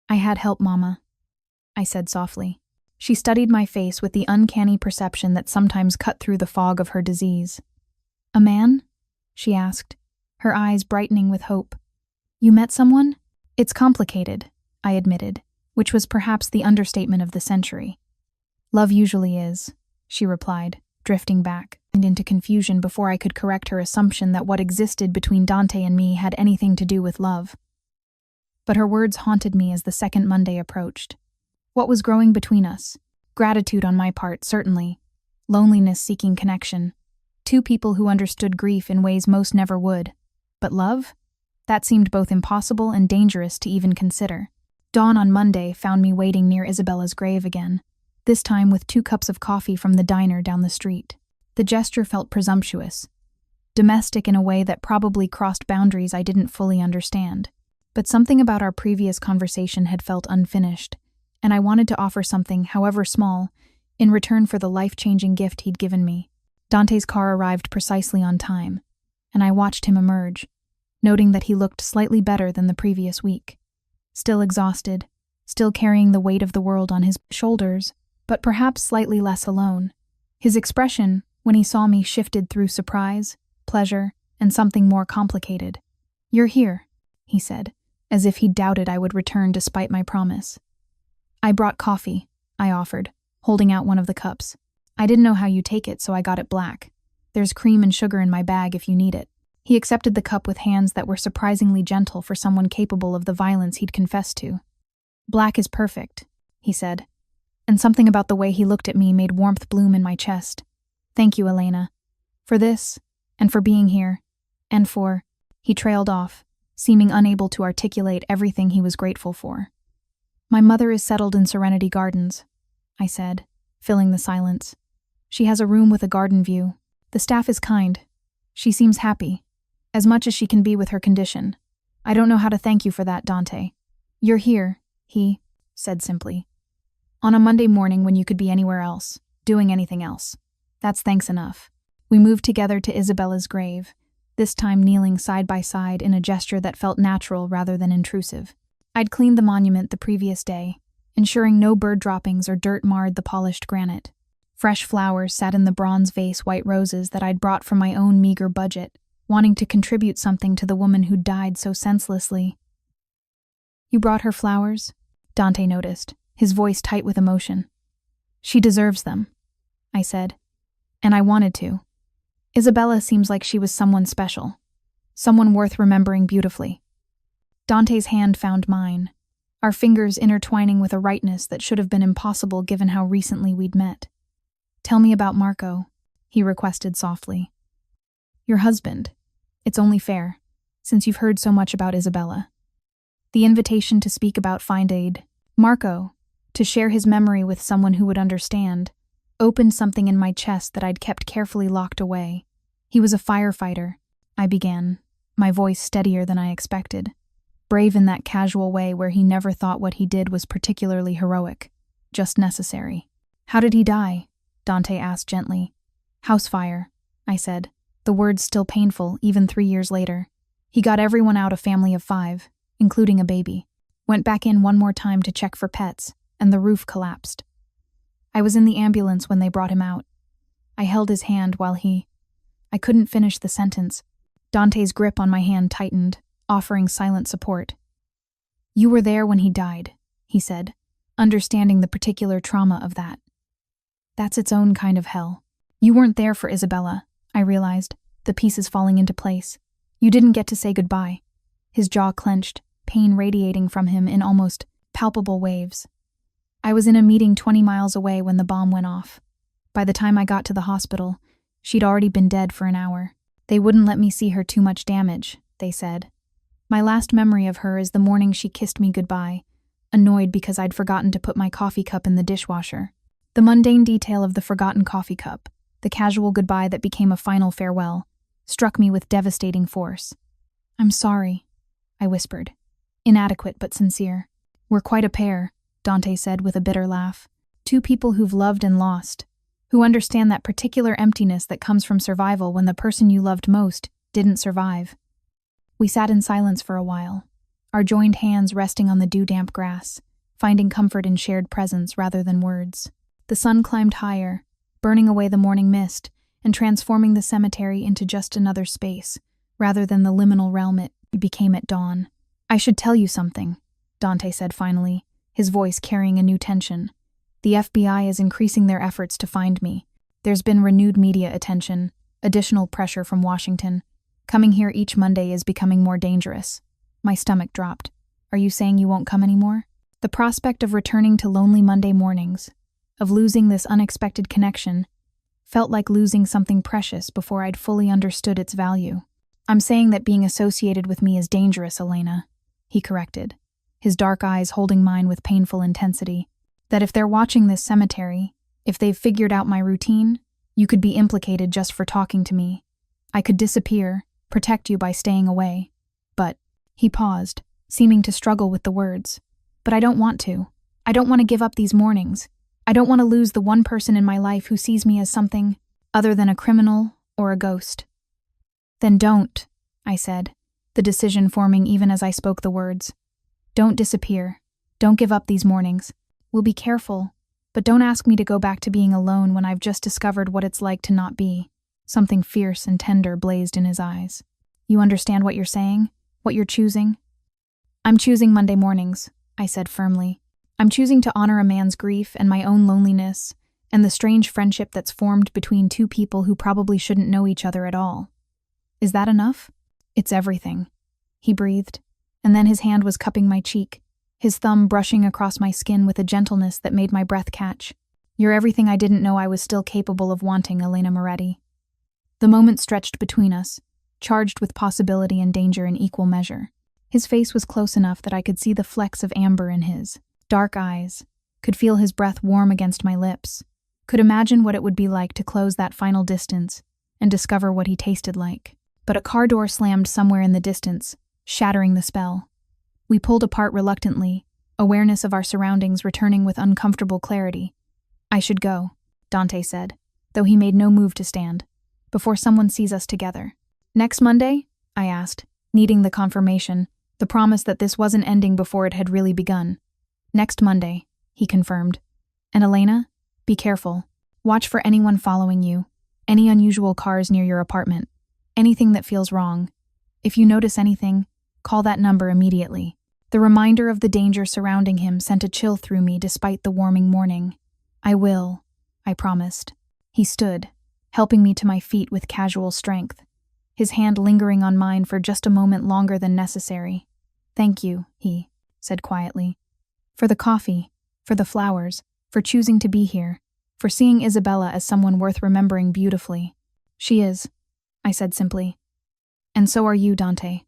"I had help, Mama," I said softly. She studied my face with the uncanny perception that sometimes cut through the fog of her disease. "A man?" she asked, her eyes brightening with hope. "You met someone?" "It's complicated," I admitted, which was perhaps the understatement of the century. "Love usually is," she replied, drifting back and into confusion before I could correct her assumption that what existed between Dante and me had anything to do with love. But her words haunted me as the second Monday approached. What was growing between us? Gratitude on my part, certainly. Loneliness seeking connection. 2 people who understood grief in ways most never would. But love? That seemed both impossible and dangerous to even consider. Dawn on Monday found me waiting near Isabella's grave again, this time with 2 cups of coffee from the diner down the street. The gesture felt presumptuous, domestic in a way that probably crossed boundaries I didn't fully understand. But something about our previous conversation had felt unfinished, and I wanted to offer something, however small, in return for the life-changing gift he'd given me. Dante's car arrived precisely on time, and I watched him emerge, noting that he looked slightly better than the previous week. Still exhausted, still carrying the weight of the world on his shoulders, but perhaps slightly less alone. His expression, when he saw me, shifted through surprise, pleasure, and something more complicated. "You're here," he said, as if he doubted I would return despite my promise. "I brought coffee," I offered, holding out one of the cups. "I didn't know how you take it, so I got it black. There's cream and sugar in my bag if you need it." He accepted the cup with hands that were surprisingly gentle for someone capable of the violence he'd confessed to. "Black is perfect," he said, and something about the way he looked at me made warmth bloom in my chest. "Thank you, Elena. For this, and for being here, and for—" He trailed off, seeming unable to articulate everything he was grateful for. "My mother is settled in Serenity Gardens," I said, filling the silence. "She has a room with a garden view. The staff is kind. She seems happy, as much as she can be with her condition. I don't know how to thank you for that, Dante." "You're here," he said simply, "on a Monday morning when you could be anywhere else, doing anything else. That's thanks enough." We moved together to Isabella's grave, this time kneeling side by side in a gesture that felt natural rather than intrusive. I'd cleaned the monument the previous day, ensuring no bird droppings or dirt marred the polished granite. Fresh flowers sat in the bronze vase white roses that I'd brought from my own meager budget, wanting to contribute something to the woman who died so senselessly. "You brought her flowers?" Dante noticed, his voice tight with emotion. "She deserves them," I said, and I wanted to. Isabella seems like she was someone special, someone worth remembering beautifully. Dante's hand found mine, our fingers intertwining with a rightness that should have been impossible given how recently we'd met. "Tell me about Marco," he requested softly. "Your husband. It's only fair, since you've heard so much about Isabella." The invitation to speak about Find Aid, Marco, to share his memory with someone who would understand, opened something in my chest that I'd kept carefully locked away. "He was a firefighter," I began, my voice steadier than I expected. Brave in that casual way where he never thought what he did was particularly heroic, just necessary. How did he die? Dante asked gently. House fire, I said, the words still painful even 3 years later. He got everyone out, a family of 5, including a baby. Went back in one more time to check for pets, and the roof collapsed. I was in the ambulance when they brought him out. I held his hand while I couldn't finish the sentence. Dante's grip on my hand tightened, offering silent support. You were there when he died, he said, understanding the particular trauma of that. That's its own kind of hell. You weren't there for Isabella, I realized, the pieces falling into place. You didn't get to say goodbye. His jaw clenched, pain radiating from him in almost palpable waves. I was in a meeting 20 miles away when the bomb went off. By the time I got to the hospital, she'd already been dead for an hour. They wouldn't let me see her, too much damage, they said. My last memory of her is the morning she kissed me goodbye, annoyed because I'd forgotten to put my coffee cup in the dishwasher. The mundane detail of the forgotten coffee cup, the casual goodbye that became a final farewell, struck me with devastating force. I'm sorry, I whispered. Inadequate but sincere. We're quite a pair, Dante said with a bitter laugh. 2 people who've loved and lost, who understand that particular emptiness that comes from survival when the person you loved most didn't survive. We sat in silence for a while, our joined hands resting on the dew-damp grass, finding comfort in shared presence rather than words. The sun climbed higher, burning away the morning mist and transforming the cemetery into just another space, rather than the liminal realm it became at dawn. I should tell you something, Dante said finally, his voice carrying a new tension. The FBI is increasing their efforts to find me. There's been renewed media attention, additional pressure from Washington. Coming here each Monday is becoming more dangerous. My stomach dropped. Are you saying you won't come anymore? The prospect of returning to lonely Monday mornings, of losing this unexpected connection, felt like losing something precious before I'd fully understood its value. I'm saying that being associated with me is dangerous, Elena, he corrected, his dark eyes holding mine with painful intensity. That if they're watching this cemetery, if they've figured out my routine, you could be implicated just for talking to me. I could disappear, protect you by staying away. But, he paused, seeming to struggle with the words. But I don't want to. I don't want to give up these mornings. I don't want to lose the one person in my life who sees me as something other than a criminal or a ghost. Then don't, I said, the decision forming even as I spoke the words. Don't disappear. Don't give up these mornings. We'll be careful, but don't ask me to go back to being alone when I've just discovered what it's like to not be. Something fierce and tender blazed in his eyes. You understand what you're saying? What you're choosing? I'm choosing Monday mornings, I said firmly. I'm choosing to honor a man's grief and my own loneliness, and the strange friendship that's formed between 2 people who probably shouldn't know each other at all. Is that enough? It's everything, he breathed, and then his hand was cupping my cheek, his thumb brushing across my skin with a gentleness that made my breath catch. You're everything I didn't know I was still capable of wanting, Elena Moretti. The moment stretched between us, charged with possibility and danger in equal measure. His face was close enough that I could see the flecks of amber in his dark eyes, could feel his breath warm against my lips, could imagine what it would be like to close that final distance and discover what he tasted like. But a car door slammed somewhere in the distance, shattering the spell. We pulled apart reluctantly, awareness of our surroundings returning with uncomfortable clarity. I should go, Dante said, though he made no move to stand, before someone sees us together. Next Monday? I asked, needing the confirmation, the promise that this wasn't ending before it had really begun. Next Monday, he confirmed. And Elena, be careful. Watch for anyone following you, any unusual cars near your apartment, anything that feels wrong. If you notice anything, call that number immediately. The reminder of the danger surrounding him sent a chill through me despite the warming morning. I will, I promised. He stood, helping me to my feet with casual strength, his hand lingering on mine for just a moment longer than necessary. Thank you, he said quietly. For the coffee, for the flowers, for choosing to be here, for seeing Isabella as someone worth remembering beautifully. She is, I said simply. And so are you, Dante.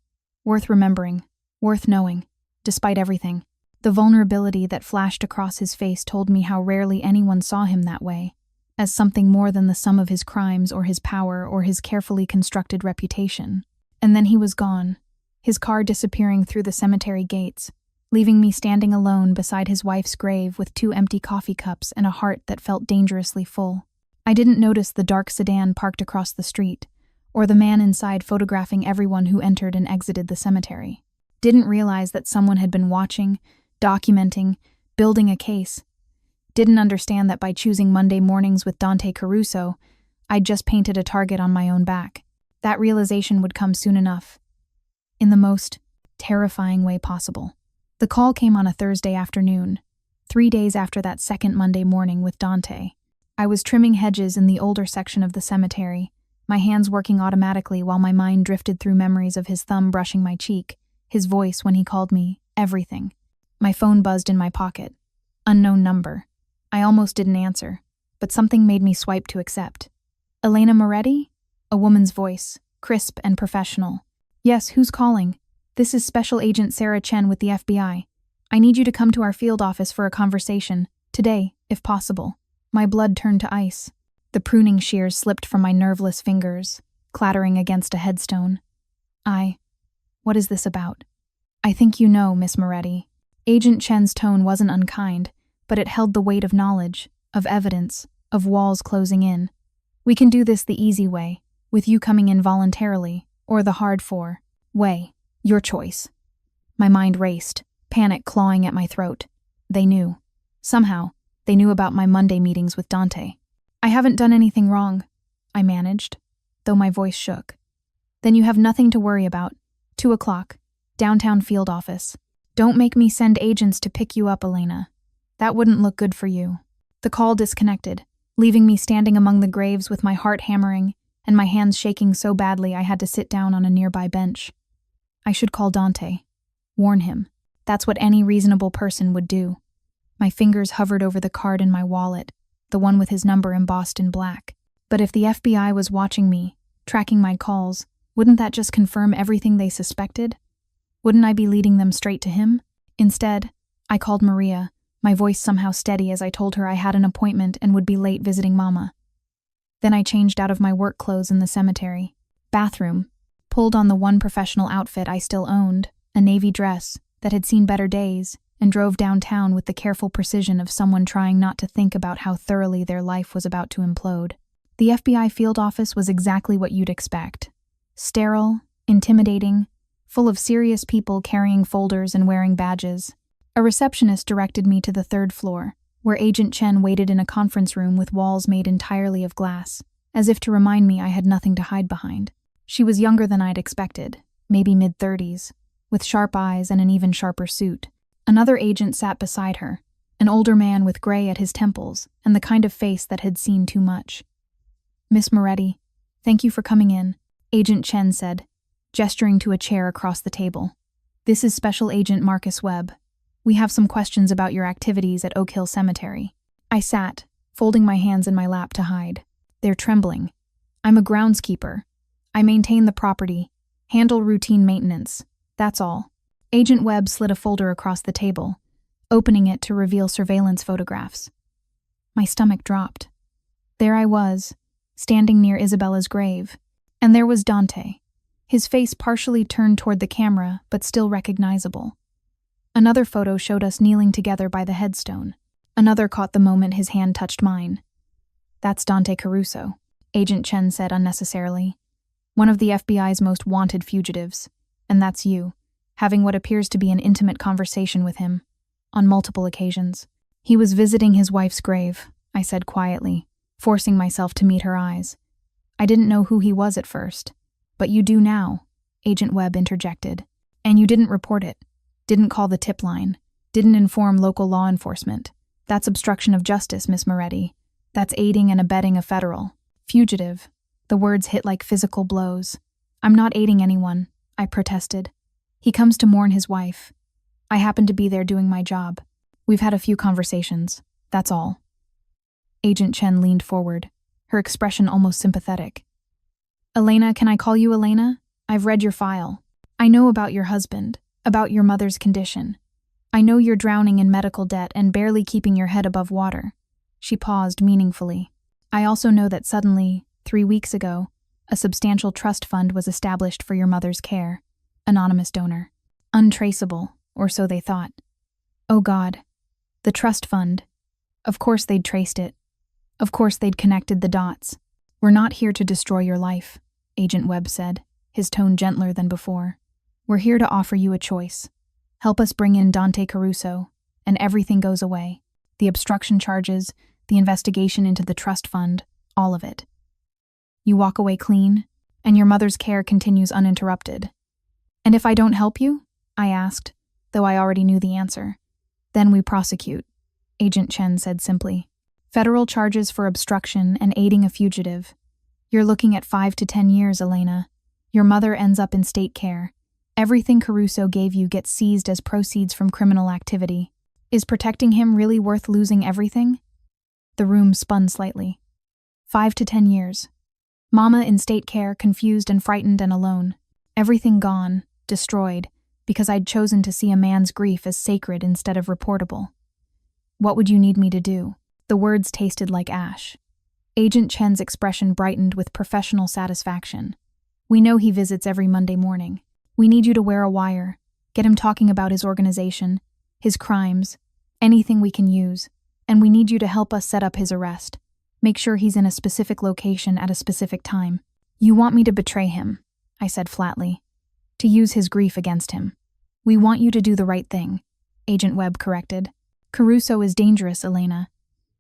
Worth remembering, worth knowing, despite everything. The vulnerability that flashed across his face told me how rarely anyone saw him that way, as something more than the sum of his crimes or his power or his carefully constructed reputation. And then he was gone, his car disappearing through the cemetery gates, leaving me standing alone beside his wife's grave with 2 empty coffee cups and a heart that felt dangerously full. I didn't notice the dark sedan parked across the street, or the man inside photographing everyone who entered and exited the cemetery. Didn't realize that someone had been watching, documenting, building a case. Didn't understand that by choosing Monday mornings with Dante Caruso, I'd just painted a target on my own back. That realization would come soon enough, in the most terrifying way possible. The call came on a Thursday afternoon, 3 days after that second Monday morning with Dante. I was trimming hedges in the older section of the cemetery, my hands working automatically while my mind drifted through memories of his thumb brushing my cheek, his voice when he called me, everything. My phone buzzed in my pocket. Unknown number. I almost didn't answer, but something made me swipe to accept. Elena Moretti? A woman's voice, crisp and professional. Yes, who's calling? This is Special Agent Sarah Chen with the FBI. I need you to come to our field office for a conversation, today, if possible. My blood turned to ice. The pruning shears slipped from my nerveless fingers, clattering against a headstone. What is this about? I think you know, Miss Moretti. Agent Chen's tone wasn't unkind, but it held the weight of knowledge, of evidence, of walls closing in. We can do this the easy way, with you coming in voluntarily, or the hard-for way. Your choice. My mind raced, panic clawing at my throat. They knew. Somehow, they knew about my Monday meetings with Dante. I haven't done anything wrong, I managed, though my voice shook. Then you have nothing to worry about. 2 o'clock, downtown field office. Don't make me send agents to pick you up, Elena. That wouldn't look good for you. The call disconnected, leaving me standing among the graves with my heart hammering and my hands shaking so badly I had to sit down on a nearby bench. I should call Dante. Warn him. That's what any reasonable person would do. My fingers hovered over the card in my wallet, the one with his number embossed in black. But if the FBI was watching me, tracking my calls, wouldn't that just confirm everything they suspected? Wouldn't I be leading them straight to him? Instead, I called Maria, my voice somehow steady as I told her I had an appointment and would be late visiting Mama. Then I changed out of my work clothes in the cemetery. Bathroom. Pulled on the one professional outfit I still owned, a navy dress that had seen better days, and drove downtown with the careful precision of someone trying not to think about how thoroughly their life was about to implode. The FBI field office was exactly what you'd expect. Sterile, intimidating, full of serious people carrying folders and wearing badges. A receptionist directed me to the 3rd floor, where Agent Chen waited in a conference room with walls made entirely of glass, as if to remind me I had nothing to hide behind. She was younger than I'd expected, maybe mid-30s, with sharp eyes and an even sharper suit. Another agent sat beside her, an older man with gray at his temples and the kind of face that had seen too much. Miss Moretti, thank you for coming in, Agent Chen said, gesturing to a chair across the table. This is Special Agent Marcus Webb. We have some questions about your activities at Oak Hill Cemetery. I sat, folding my hands in my lap to hide. They're trembling. I'm a groundskeeper. I maintain the property, handle routine maintenance. That's all. Agent Webb slid a folder across the table, opening it to reveal surveillance photographs. My stomach dropped. There I was, standing near Isabella's grave, and there was Dante, his face partially turned toward the camera but still recognizable. Another photo showed us kneeling together by the headstone. Another caught the moment his hand touched mine. That's Dante Caruso, Agent Chen said unnecessarily. One of the FBI's most wanted fugitives. And that's you, having what appears to be an intimate conversation with him, on multiple occasions. He was visiting his wife's grave, I said quietly, forcing myself to meet her eyes. I didn't know who he was at first. But you do now, Agent Webb interjected. And you didn't report it. Didn't call the tip line. Didn't inform local law enforcement. That's obstruction of justice, Miss Moretti. That's aiding and abetting a federal. Fugitive. The words hit like physical blows. I'm not aiding anyone, I protested. He comes to mourn his wife. I happen to be there doing my job. We've had a few conversations. That's all. Agent Chen leaned forward, her expression almost sympathetic. Elena, can I call you Elena? I've read your file. I know about your husband, about your mother's condition. I know you're drowning in medical debt and barely keeping your head above water. She paused meaningfully. I also know that suddenly, 3 weeks ago, a substantial trust fund was established for your mother's care. Anonymous donor. Untraceable, or so they thought. Oh God. The trust fund. Of course they'd traced it. Of course they'd connected the dots. We're not here to destroy your life, Agent Webb said, his tone gentler than before. We're here to offer you a choice. Help us bring in Dante Caruso, and everything goes away. The obstruction charges, the investigation into the trust fund, all of it. You walk away clean, and your mother's care continues uninterrupted. And if I don't help you? I asked, though I already knew the answer. Then we prosecute, Agent Chen said simply. Federal charges for obstruction and aiding a fugitive. You're looking at 5 to 10 years, Elena. Your mother ends up in state care. Everything Caruso gave you gets seized as proceeds from criminal activity. Is protecting him really worth losing everything? The room spun slightly. 5 to 10 years. Mama in state care, confused and frightened and alone. Everything gone, destroyed, because I'd chosen to see a man's grief as sacred instead of reportable. What would you need me to do? The words tasted like ash. Agent Chen's expression brightened with professional satisfaction. We know he visits every Monday morning. We need you to wear a wire, get him talking about his organization, his crimes, anything we can use, and we need you to help us set up his arrest. Make sure he's in a specific location at a specific time. You want me to betray him, I said flatly. To use his grief against him. We want you to do the right thing, Agent Webb corrected. Caruso is dangerous, Elena.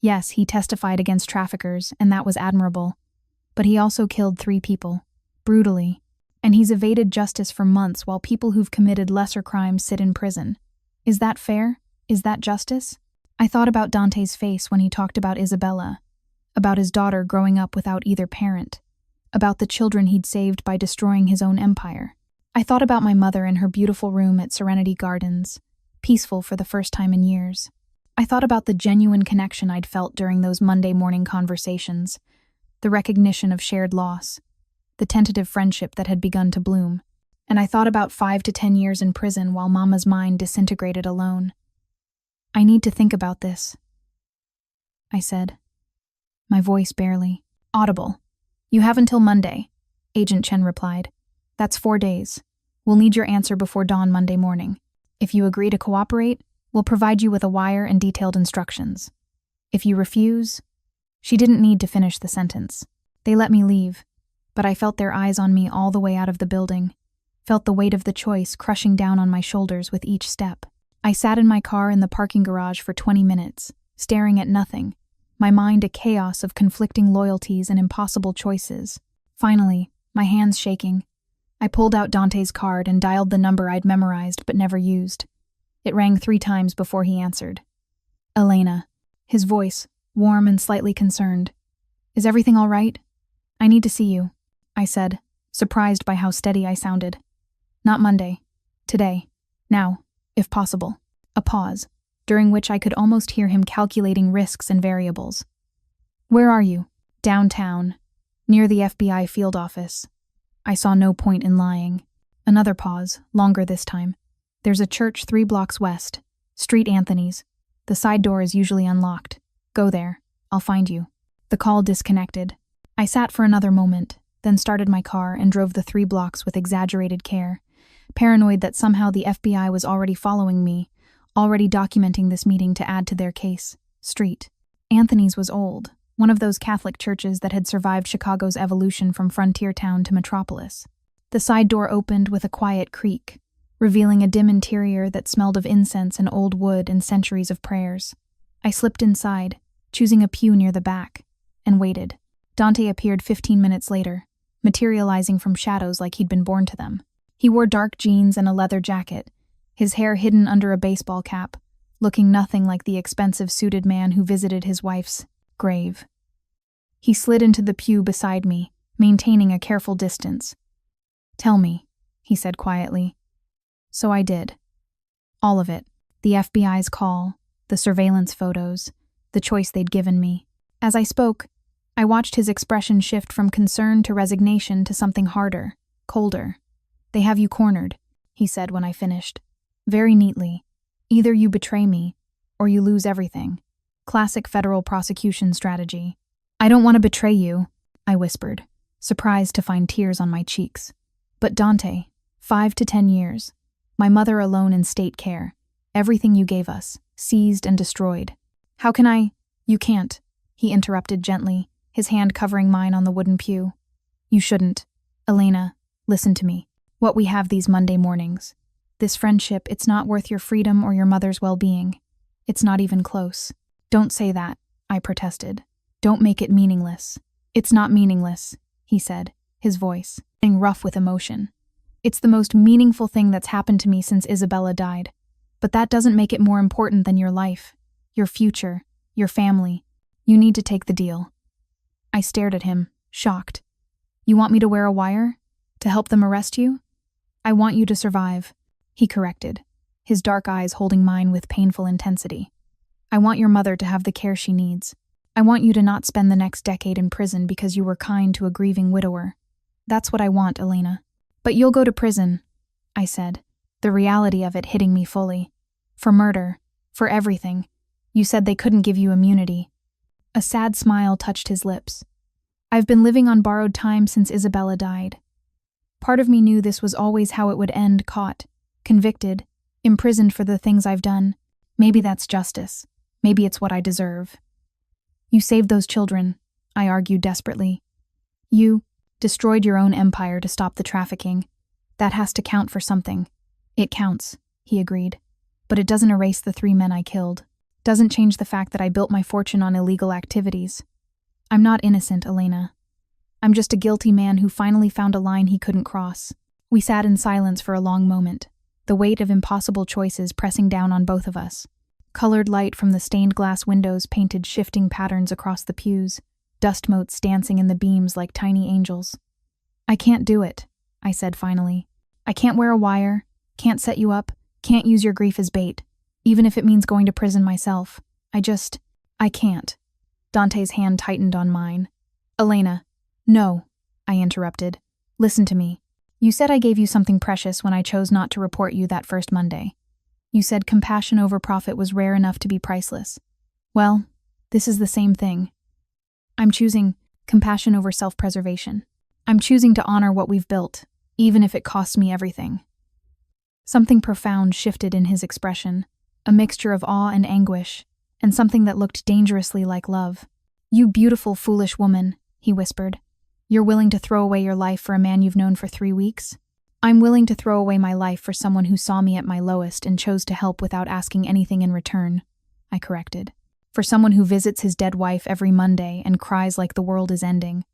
Yes, he testified against traffickers, and that was admirable. But he also killed 3 people, brutally, and he's evaded justice for months while people who've committed lesser crimes sit in prison. Is that fair? Is that justice? I thought about Dante's face when he talked about Isabella, about his daughter growing up without either parent, about the children he'd saved by destroying his own empire. I thought about my mother in her beautiful room at Serenity Gardens, peaceful for the first time in years. I thought about the genuine connection I'd felt during those Monday morning conversations, the recognition of shared loss, the tentative friendship that had begun to bloom. And I thought about 5 to 10 years in prison while Mama's mind disintegrated alone. I need to think about this, I said, my voice barely audible. You have until Monday, Agent Chen replied. That's 4 days. We'll need your answer before dawn Monday morning. If you agree to cooperate, we'll provide you with a wire and detailed instructions. If you refuse... She didn't need to finish the sentence. They let me leave, but I felt their eyes on me all the way out of the building, felt the weight of the choice crushing down on my shoulders with each step. I sat in my car in the parking garage for 20 minutes, staring at nothing, my mind a chaos of conflicting loyalties and impossible choices. Finally, my hands shaking, I pulled out Dante's card and dialed the number I'd memorized but never used. It rang 3 times before he answered. Elena, his voice, warm and slightly concerned. Is everything all right? I need to see you, I said, surprised by how steady I sounded. Not Monday. Today. Now, if possible. A pause, during which I could almost hear him calculating risks and variables. Where are you? Downtown, near the FBI field office. I saw no point in lying. Another pause, longer this time. There's a church 3 blocks west. Street Anthony's. The side door is usually unlocked. Go there. I'll find you. The call disconnected. I sat for another moment, then started my car and drove the 3 blocks with exaggerated care, paranoid that somehow the FBI was already following me, already documenting this meeting to add to their case. Street Anthony's was old, one of those Catholic churches that had survived Chicago's evolution from frontier town to metropolis. The side door opened with a quiet creak, revealing a dim interior that smelled of incense and old wood and centuries of prayers. I slipped inside, choosing a pew near the back, and waited. Dante appeared 15 minutes later, materializing from shadows like he'd been born to them. He wore dark jeans and a leather jacket, his hair hidden under a baseball cap, looking nothing like the expensive suited man who visited his wife's grave. He slid into the pew beside me, maintaining a careful distance. Tell me, he said quietly. So I did. All of it. The FBI's call, the surveillance photos, the choice they'd given me. As I spoke, I watched his expression shift from concern to resignation to something harder, colder. They have you cornered, he said when I finished. Very neatly. Either you betray me, or you lose everything. Classic federal prosecution strategy. I don't want to betray you, I whispered, surprised to find tears on my cheeks. But Dante, 5 to 10 years. My mother alone in state care. Everything you gave us, seized and destroyed. How can I? You can't, he interrupted gently, his hand covering mine on the wooden pew. You shouldn't. Elena, listen to me. What we have these Monday mornings. This friendship, it's not worth your freedom or your mother's well-being. It's not even close. Don't say that, I protested. Don't make it meaningless. It's not meaningless, he said, his voice getting rough with emotion. It's the most meaningful thing that's happened to me since Isabella died. But that doesn't make it more important than your life, your future, your family. You need to take the deal. I stared at him, shocked. You want me to wear a wire? To help them arrest you? I want you to survive, he corrected, his dark eyes holding mine with painful intensity. I want your mother to have the care she needs. I want you to not spend the next decade in prison because you were kind to a grieving widower. That's what I want, Elena. But you'll go to prison, I said, the reality of it hitting me fully. For murder, for everything. You said they couldn't give you immunity. A sad smile touched his lips. I've been living on borrowed time since Isabella died. Part of me knew this was always how it would end, caught, convicted, imprisoned for the things I've done. Maybe that's justice. Maybe it's what I deserve. You saved those children, I argued desperately. You destroyed your own empire to stop the trafficking. That has to count for something. It counts, he agreed. But it doesn't erase the 3 men I killed. Doesn't change the fact that I built my fortune on illegal activities. I'm not innocent, Elena. I'm just a guilty man who finally found a line he couldn't cross. We sat in silence for a long moment, the weight of impossible choices pressing down on both of us. Colored light from the stained glass windows painted shifting patterns across the pews, dust motes dancing in the beams like tiny angels. I can't do it, I said finally. I can't wear a wire, can't set you up, can't use your grief as bait, even if it means going to prison myself. I can't. Dante's hand tightened on mine. Elena. No, I interrupted. Listen to me. You said I gave you something precious when I chose not to report you that first Monday. You said compassion over profit was rare enough to be priceless. Well, this is the same thing. I'm choosing compassion over self-preservation. I'm choosing to honor what we've built, even if it costs me everything. Something profound shifted in his expression, a mixture of awe and anguish, and something that looked dangerously like love. You beautiful, foolish woman, he whispered. You're willing to throw away your life for a man you've known for 3 weeks? I'm willing to throw away my life for someone who saw me at my lowest and chose to help without asking anything in return, I corrected. For someone who visits his dead wife every Monday and cries like the world is ending.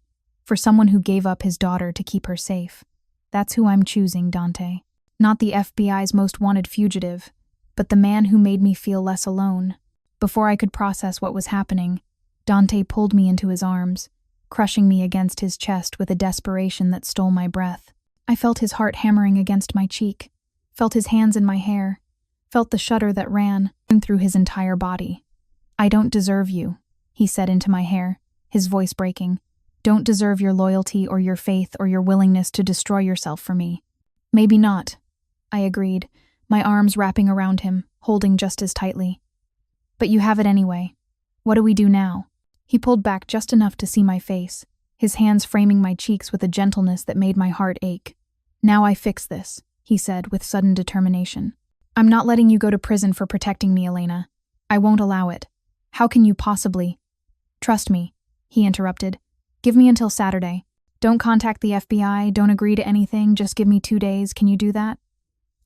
For someone who gave up his daughter to keep her safe. That's who I'm choosing, Dante. Not the FBI's most wanted fugitive, but the man who made me feel less alone. Before I could process what was happening, Dante pulled me into his arms, crushing me against his chest with a desperation that stole my breath. I felt his heart hammering against my cheek, felt his hands in my hair, felt the shudder that ran through his entire body. I don't deserve you, he said into my hair, his voice breaking. Don't deserve your loyalty or your faith or your willingness to destroy yourself for me. Maybe not, I agreed, my arms wrapping around him, holding just as tightly. But you have it anyway. What do we do now? He pulled back just enough to see my face, his hands framing my cheeks with a gentleness that made my heart ache. Now I fix this, he said with sudden determination. I'm not letting you go to prison for protecting me, Elena. I won't allow it. How can you possibly? Trust me, he interrupted. Give me until Saturday. Don't contact the FBI, don't agree to anything, just give me 2 days, can you do that?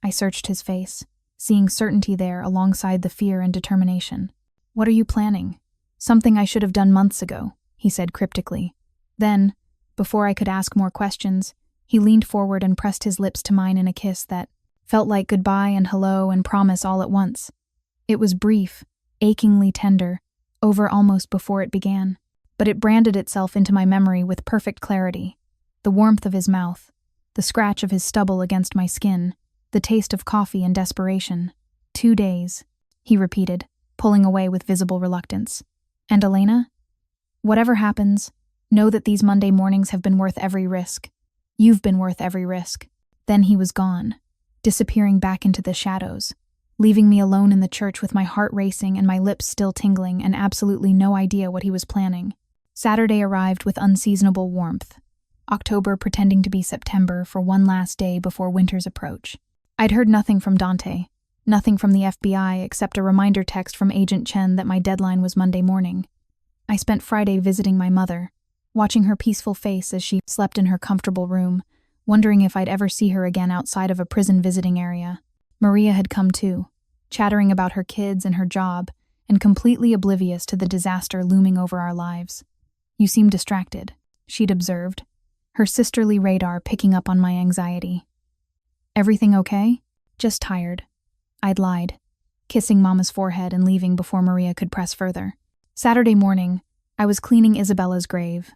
I searched his face, seeing certainty there alongside the fear and determination. What are you planning? Something I should have done months ago, he said cryptically. Then, before I could ask more questions, he leaned forward and pressed his lips to mine in a kiss that felt like goodbye and hello and promise all at once. It was brief, achingly tender, over almost before it began, but it branded itself into my memory with perfect clarity. The warmth of his mouth, the scratch of his stubble against my skin, the taste of coffee and desperation. 2 days, he repeated, pulling away with visible reluctance. And Elena? Whatever happens, know that these Monday mornings have been worth every risk. You've been worth every risk. Then he was gone, disappearing back into the shadows, leaving me alone in the church with my heart racing and my lips still tingling and absolutely no idea what he was planning. Saturday arrived with unseasonable warmth, October pretending to be September for one last day before winter's approach. I'd heard nothing from Dante, Nothing from the FBI except a reminder text from Agent Chen that my deadline was Monday morning. I spent Friday visiting my mother, watching her peaceful face as she slept in her comfortable room, wondering if I'd ever see her again outside of a prison visiting area. Maria had come too, chattering about her kids and her job, and completely oblivious to the disaster looming over our lives. "You seem distracted," she'd observed, her sisterly radar picking up on my anxiety. "Everything okay?" "Just tired." I'd lied, kissing Mama's forehead and leaving before Maria could press further. Saturday morning, I was cleaning Isabella's grave,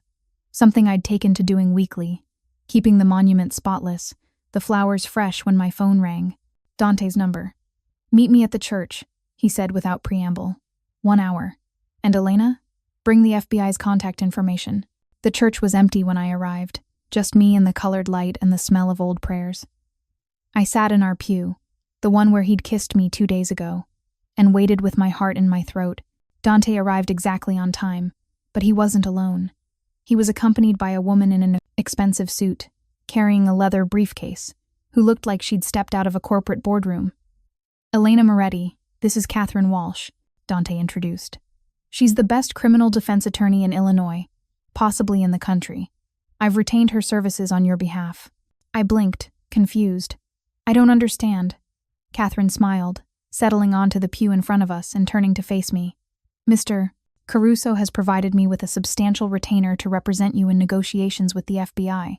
something I'd taken to doing weekly, keeping the monument spotless, the flowers fresh when my phone rang. Dante's number. "Meet me at the church," he said without preamble. 1 hour. "And Elena? Bring the FBI's contact information." The church was empty when I arrived, just me and the colored light and the smell of old prayers. I sat in our pew, the one where he'd kissed me 2 days ago, and waited with my heart in my throat. Dante arrived exactly on time, but he wasn't alone. He was accompanied by a woman in an expensive suit, carrying a leather briefcase, who looked like she'd stepped out of a corporate boardroom. "Elena Moretti, this is Catherine Walsh," Dante introduced. "She's the best criminal defense attorney in Illinois, possibly in the country. I've retained her services on your behalf." I blinked, confused. "I don't understand." Catherine smiled, settling onto the pew in front of us and turning to face me. "Mr. Caruso has provided me with a substantial retainer to represent you in negotiations with the FBI.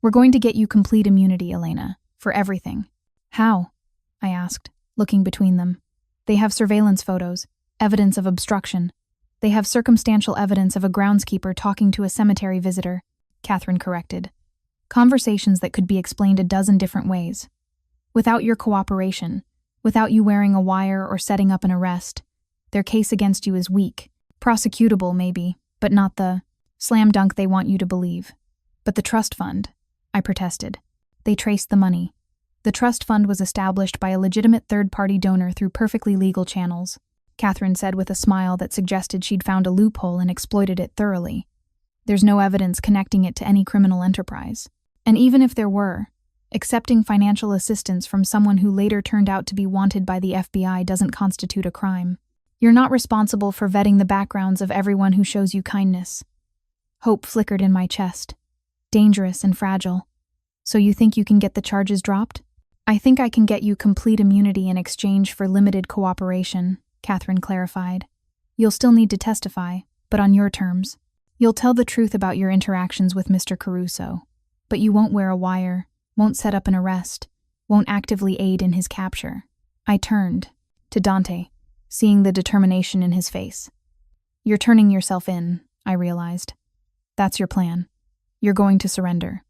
We're going to get you complete immunity, Elena, for everything." "How?" I asked, looking between them. "They have surveillance photos, evidence of obstruction. They have circumstantial evidence of a groundskeeper talking to a cemetery visitor," Catherine corrected. "Conversations that could be explained a dozen different ways. Without your cooperation, without you wearing a wire or setting up an arrest, their case against you is weak. Prosecutable, maybe, but not the slam dunk they want you to believe." "But the trust fund," I protested. "They traced the money. The trust fund was established by a legitimate third-party donor through perfectly legal channels," Catherine said with a smile that suggested she'd found a loophole and exploited it thoroughly. "There's no evidence connecting it to any criminal enterprise. And even if there were, accepting financial assistance from someone who later turned out to be wanted by the FBI doesn't constitute a crime. You're not responsible for vetting the backgrounds of everyone who shows you kindness." Hope flickered in my chest. Dangerous and fragile. "So you think you can get the charges dropped?" "I think I can get you complete immunity in exchange for limited cooperation," Catherine clarified. "You'll still need to testify, but on your terms. You'll tell the truth about your interactions with Mr. Caruso, but you won't wear a wire, won't set up an arrest, won't actively aid in his capture." I turned to Dante, seeing the determination in his face. "You're turning yourself in," I realized. "That's your plan. You're going to surrender."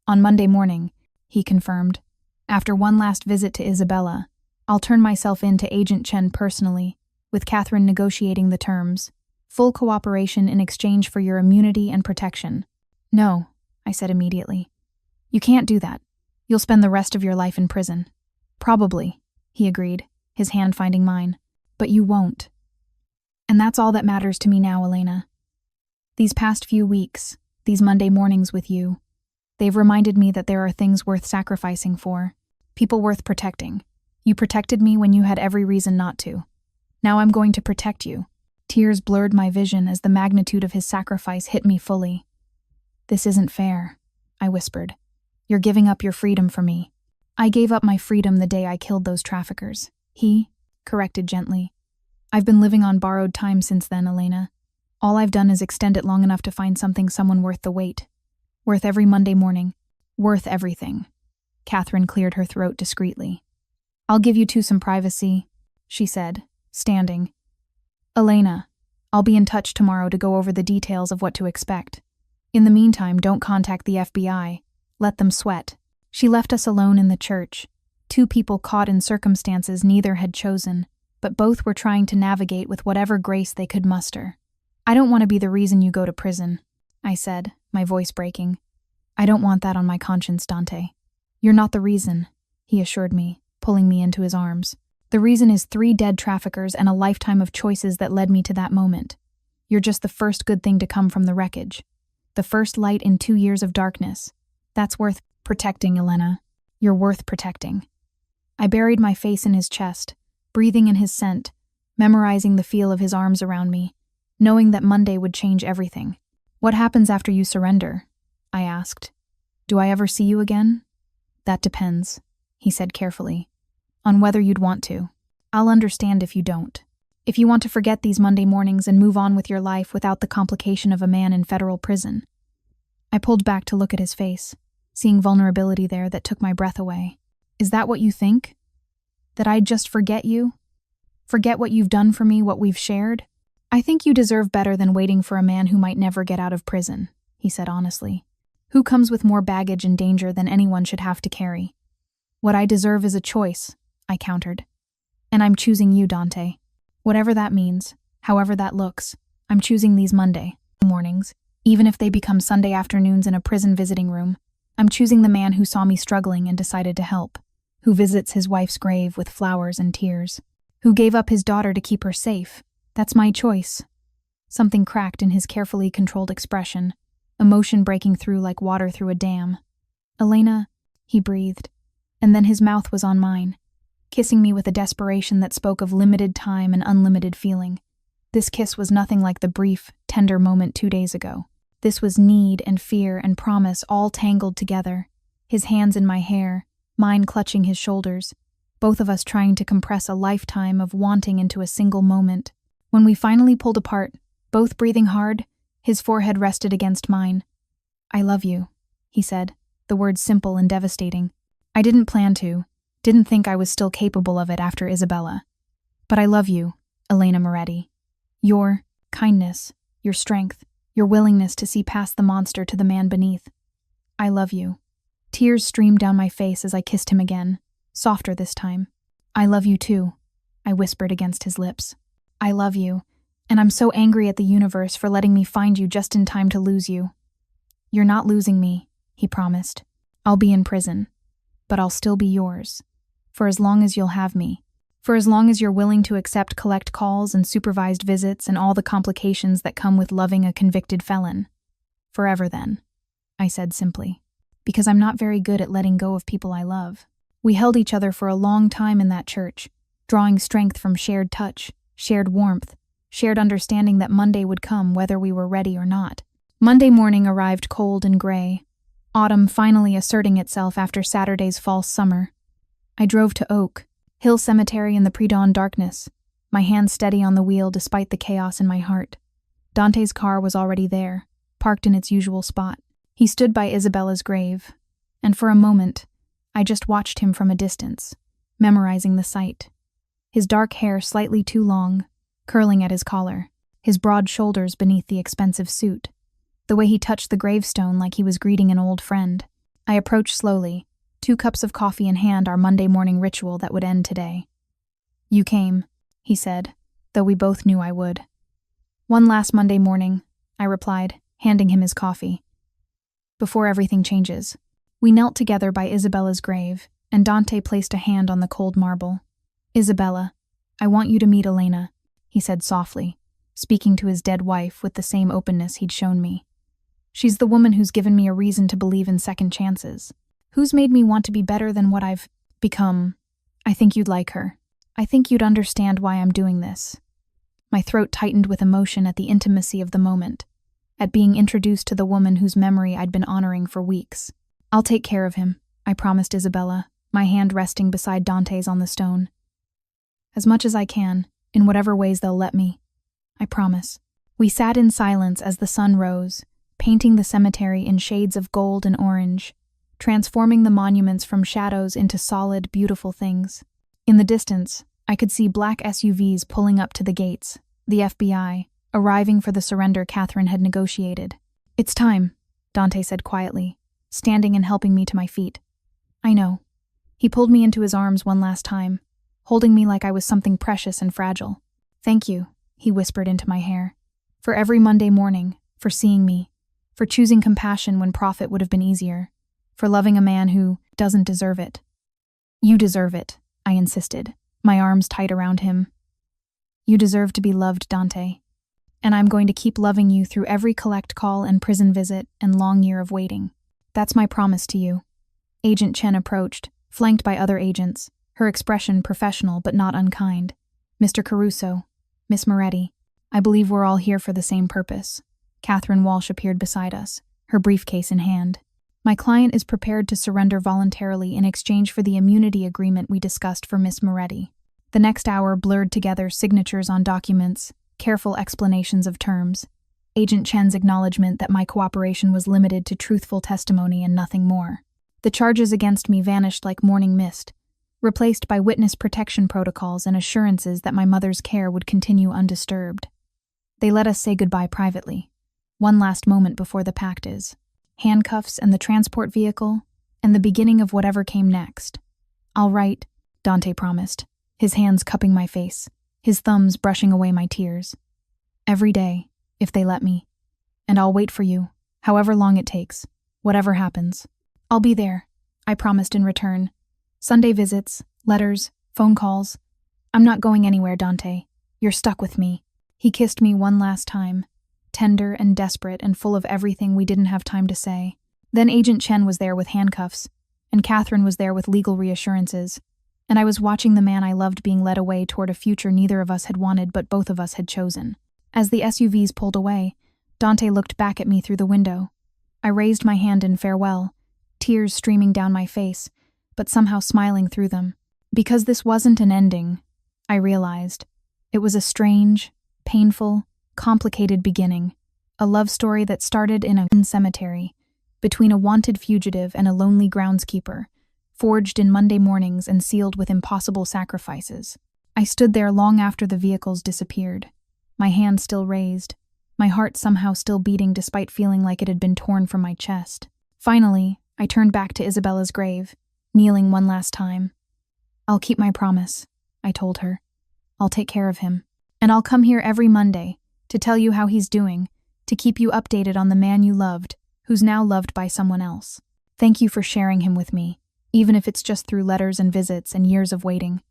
"On Monday morning," he confirmed. "After one last visit to Isabella, I'll turn myself in to Agent Chen personally, with Catherine negotiating the terms. Full cooperation in exchange for your immunity and protection." "No," I said immediately. "You can't do that. You'll spend the rest of your life in prison." "Probably," he agreed, his hand finding mine. "But you won't. And that's all that matters to me now, Elena. These past few weeks, these Monday mornings with you, they've reminded me that there are things worth sacrificing for, people worth protecting. You protected me when you had every reason not to. Now I'm going to protect you." Tears blurred my vision as the magnitude of his sacrifice hit me fully. "This isn't fair," I whispered. "You're giving up your freedom for me." "I gave up my freedom the day I killed those traffickers," he corrected gently. "I've been living on borrowed time since then, Elena. All I've done is extend it long enough to find someone worth the wait. Worth every Monday morning. Worth everything." Catherine cleared her throat discreetly. "I'll give you two some privacy," she said, standing. "Elena, I'll be in touch tomorrow to go over the details of what to expect. In the meantime, don't contact the FBI. Let them sweat." She left us alone in the church, two people caught in circumstances neither had chosen, but both were trying to navigate with whatever grace they could muster. "I don't want to be the reason you go to prison," I said, my voice breaking. "I don't want that on my conscience, Dante." "You're not the reason," he assured me, pulling me into his arms. "The reason is 3 dead traffickers and a lifetime of choices that led me to that moment. You're just the first good thing to come from the wreckage. The first light in 2 years of darkness. That's worth protecting, Elena. You're worth protecting." I buried my face in his chest, breathing in his scent, memorizing the feel of his arms around me, knowing that Monday would change everything. "What happens after you surrender?" I asked. "Do I ever see you again?" "That depends," he said carefully, "on whether you'd want to. I'll understand if you don't. If you want to forget these Monday mornings and move on with your life without the complication of a man in federal prison." I pulled back to look at his face, seeing vulnerability there that took my breath away. "Is that what you think? That I'd just forget you? Forget what you've done for me, what we've shared? I think you deserve better than waiting for a man who might never get out of prison," he said honestly. "Who comes with more baggage and danger than anyone should have to carry?" "What I deserve is a choice," I countered. "And I'm choosing you, Dante. Whatever that means, however that looks, I'm choosing these Monday mornings, even if they become Sunday afternoons in a prison visiting room. I'm choosing the man who saw me struggling and decided to help, who visits his wife's grave with flowers and tears, who gave up his daughter to keep her safe. That's my choice." Something cracked in his carefully controlled expression, emotion breaking through like water through a dam. "Elena," he breathed, and then his mouth was on mine, kissing me with a desperation that spoke of limited time and unlimited feeling. This kiss was nothing like the brief, tender moment 2 days ago. This was need and fear and promise all tangled together, his hands in my hair, mine clutching his shoulders, both of us trying to compress a lifetime of wanting into a single moment. When we finally pulled apart, both breathing hard, his forehead rested against mine. "I love you," he said, the words simple and devastating. I didn't plan to, didn't think I was still capable of it after Isabella. But I love you, Elena Moretti. Your kindness, your strength, your willingness to see past the monster to the man beneath. I love you. Tears streamed down my face as I kissed him again, softer this time. "I love you too," I whispered against his lips. "I love you, and I'm so angry at the universe for letting me find you just in time to lose you." "You're not losing me," he promised. "I'll be in prison, but I'll still be yours. For as long as you'll have me. For as long as you're willing to accept collect calls and supervised visits and all the complications that come with loving a convicted felon. Forever then," I said simply. "Because I'm not very good at letting go of people I love." We held each other for a long time in that church, drawing strength from shared touch, shared warmth, shared understanding that Monday would come whether we were ready or not. Monday morning arrived cold and gray, autumn finally asserting itself after Saturday's false summer. I drove to Oak Hill Cemetery in the pre-dawn darkness, my hand steady on the wheel despite the chaos in my heart. Dante's car was already there, parked in its usual spot. He stood by Isabella's grave, and for a moment, I just watched him from a distance, memorizing the sight. His dark hair slightly too long, curling at his collar, his broad shoulders beneath the expensive suit. The way he touched the gravestone like he was greeting an old friend. I approached slowly, 2 cups of coffee in hand, our Monday morning ritual that would end today. "You came," he said, though we both knew I would. "One last Monday morning," I replied, handing him his coffee. "Before everything changes." We knelt together by Isabella's grave, and Dante placed a hand on the cold marble. "Isabella, I want you to meet Elena," he said softly, speaking to his dead wife with the same openness he'd shown me. "She's the woman who's given me a reason to believe in second chances. Who's made me want to be better than what I've become. I think you'd like her. I think you'd understand why I'm doing this." My throat tightened with emotion at the intimacy of the moment, at being introduced to the woman whose memory I'd been honoring for weeks. "I'll take care of him," I promised Isabella, my hand resting beside Dante's on the stone. "As much as I can, in whatever ways they'll let me. I promise." We sat in silence as the sun rose, painting the cemetery in shades of gold and orange, transforming the monuments from shadows into solid, beautiful things. In the distance, I could see black SUVs pulling up to the gates, the FBI, arriving for the surrender Catherine had negotiated. "It's time," Dante said quietly, standing and helping me to my feet. "I know." He pulled me into his arms one last time, holding me like I was something precious and fragile. "Thank you," he whispered into my hair, "for every Monday morning, for seeing me, for choosing compassion when profit would have been easier, for loving a man who doesn't deserve it." "You deserve it," I insisted, my arms tight around him. "You deserve to be loved, Dante. And I'm going to keep loving you through every collect call and prison visit and long year of waiting. That's my promise to you." Agent Chen approached, flanked by other agents, her expression professional but not unkind. "Mr. Caruso, Miss Moretti, I believe we're all here for the same purpose." Catherine Walsh appeared beside us, her briefcase in hand. "My client is prepared to surrender voluntarily in exchange for the immunity agreement we discussed for Miss Moretti." The next hour blurred together signatures on documents, careful explanations of terms, Agent Chen's acknowledgement that my cooperation was limited to truthful testimony and nothing more. The charges against me vanished like morning mist, replaced by witness protection protocols and assurances that my mother's care would continue undisturbed. They let us say goodbye privately. One last moment before the pact is. Handcuffs and the transport vehicle, and the beginning of whatever came next. "I'll write," Dante promised, his hands cupping my face, his thumbs brushing away my tears. "Every day, if they let me. And I'll wait for you, however long it takes, whatever happens. I'll be there," I promised in return. "Sunday visits, letters, phone calls. I'm not going anywhere, Dante. You're stuck with me." He kissed me one last time, tender and desperate and full of everything we didn't have time to say. Then Agent Chen was there with handcuffs, and Catherine was there with legal reassurances, and I was watching the man I loved being led away toward a future neither of us had wanted but both of us had chosen. As the SUVs pulled away, Dante looked back at me through the window. I raised my hand in farewell, tears streaming down my face, but somehow smiling through them. Because this wasn't an ending, I realized. It was a strange, painful, complicated beginning, a love story that started in a cemetery, between a wanted fugitive and a lonely groundskeeper, forged in Monday mornings and sealed with impossible sacrifices. I stood there long after the vehicles disappeared, my hand still raised, my heart somehow still beating despite feeling like it had been torn from my chest. Finally, I turned back to Isabella's grave, kneeling one last time. "I'll keep my promise," I told her. "I'll take care of him. And I'll come here every Monday to tell you how he's doing, to keep you updated on the man you loved, who's now loved by someone else. Thank you for sharing him with me, even if it's just through letters and visits and years of waiting."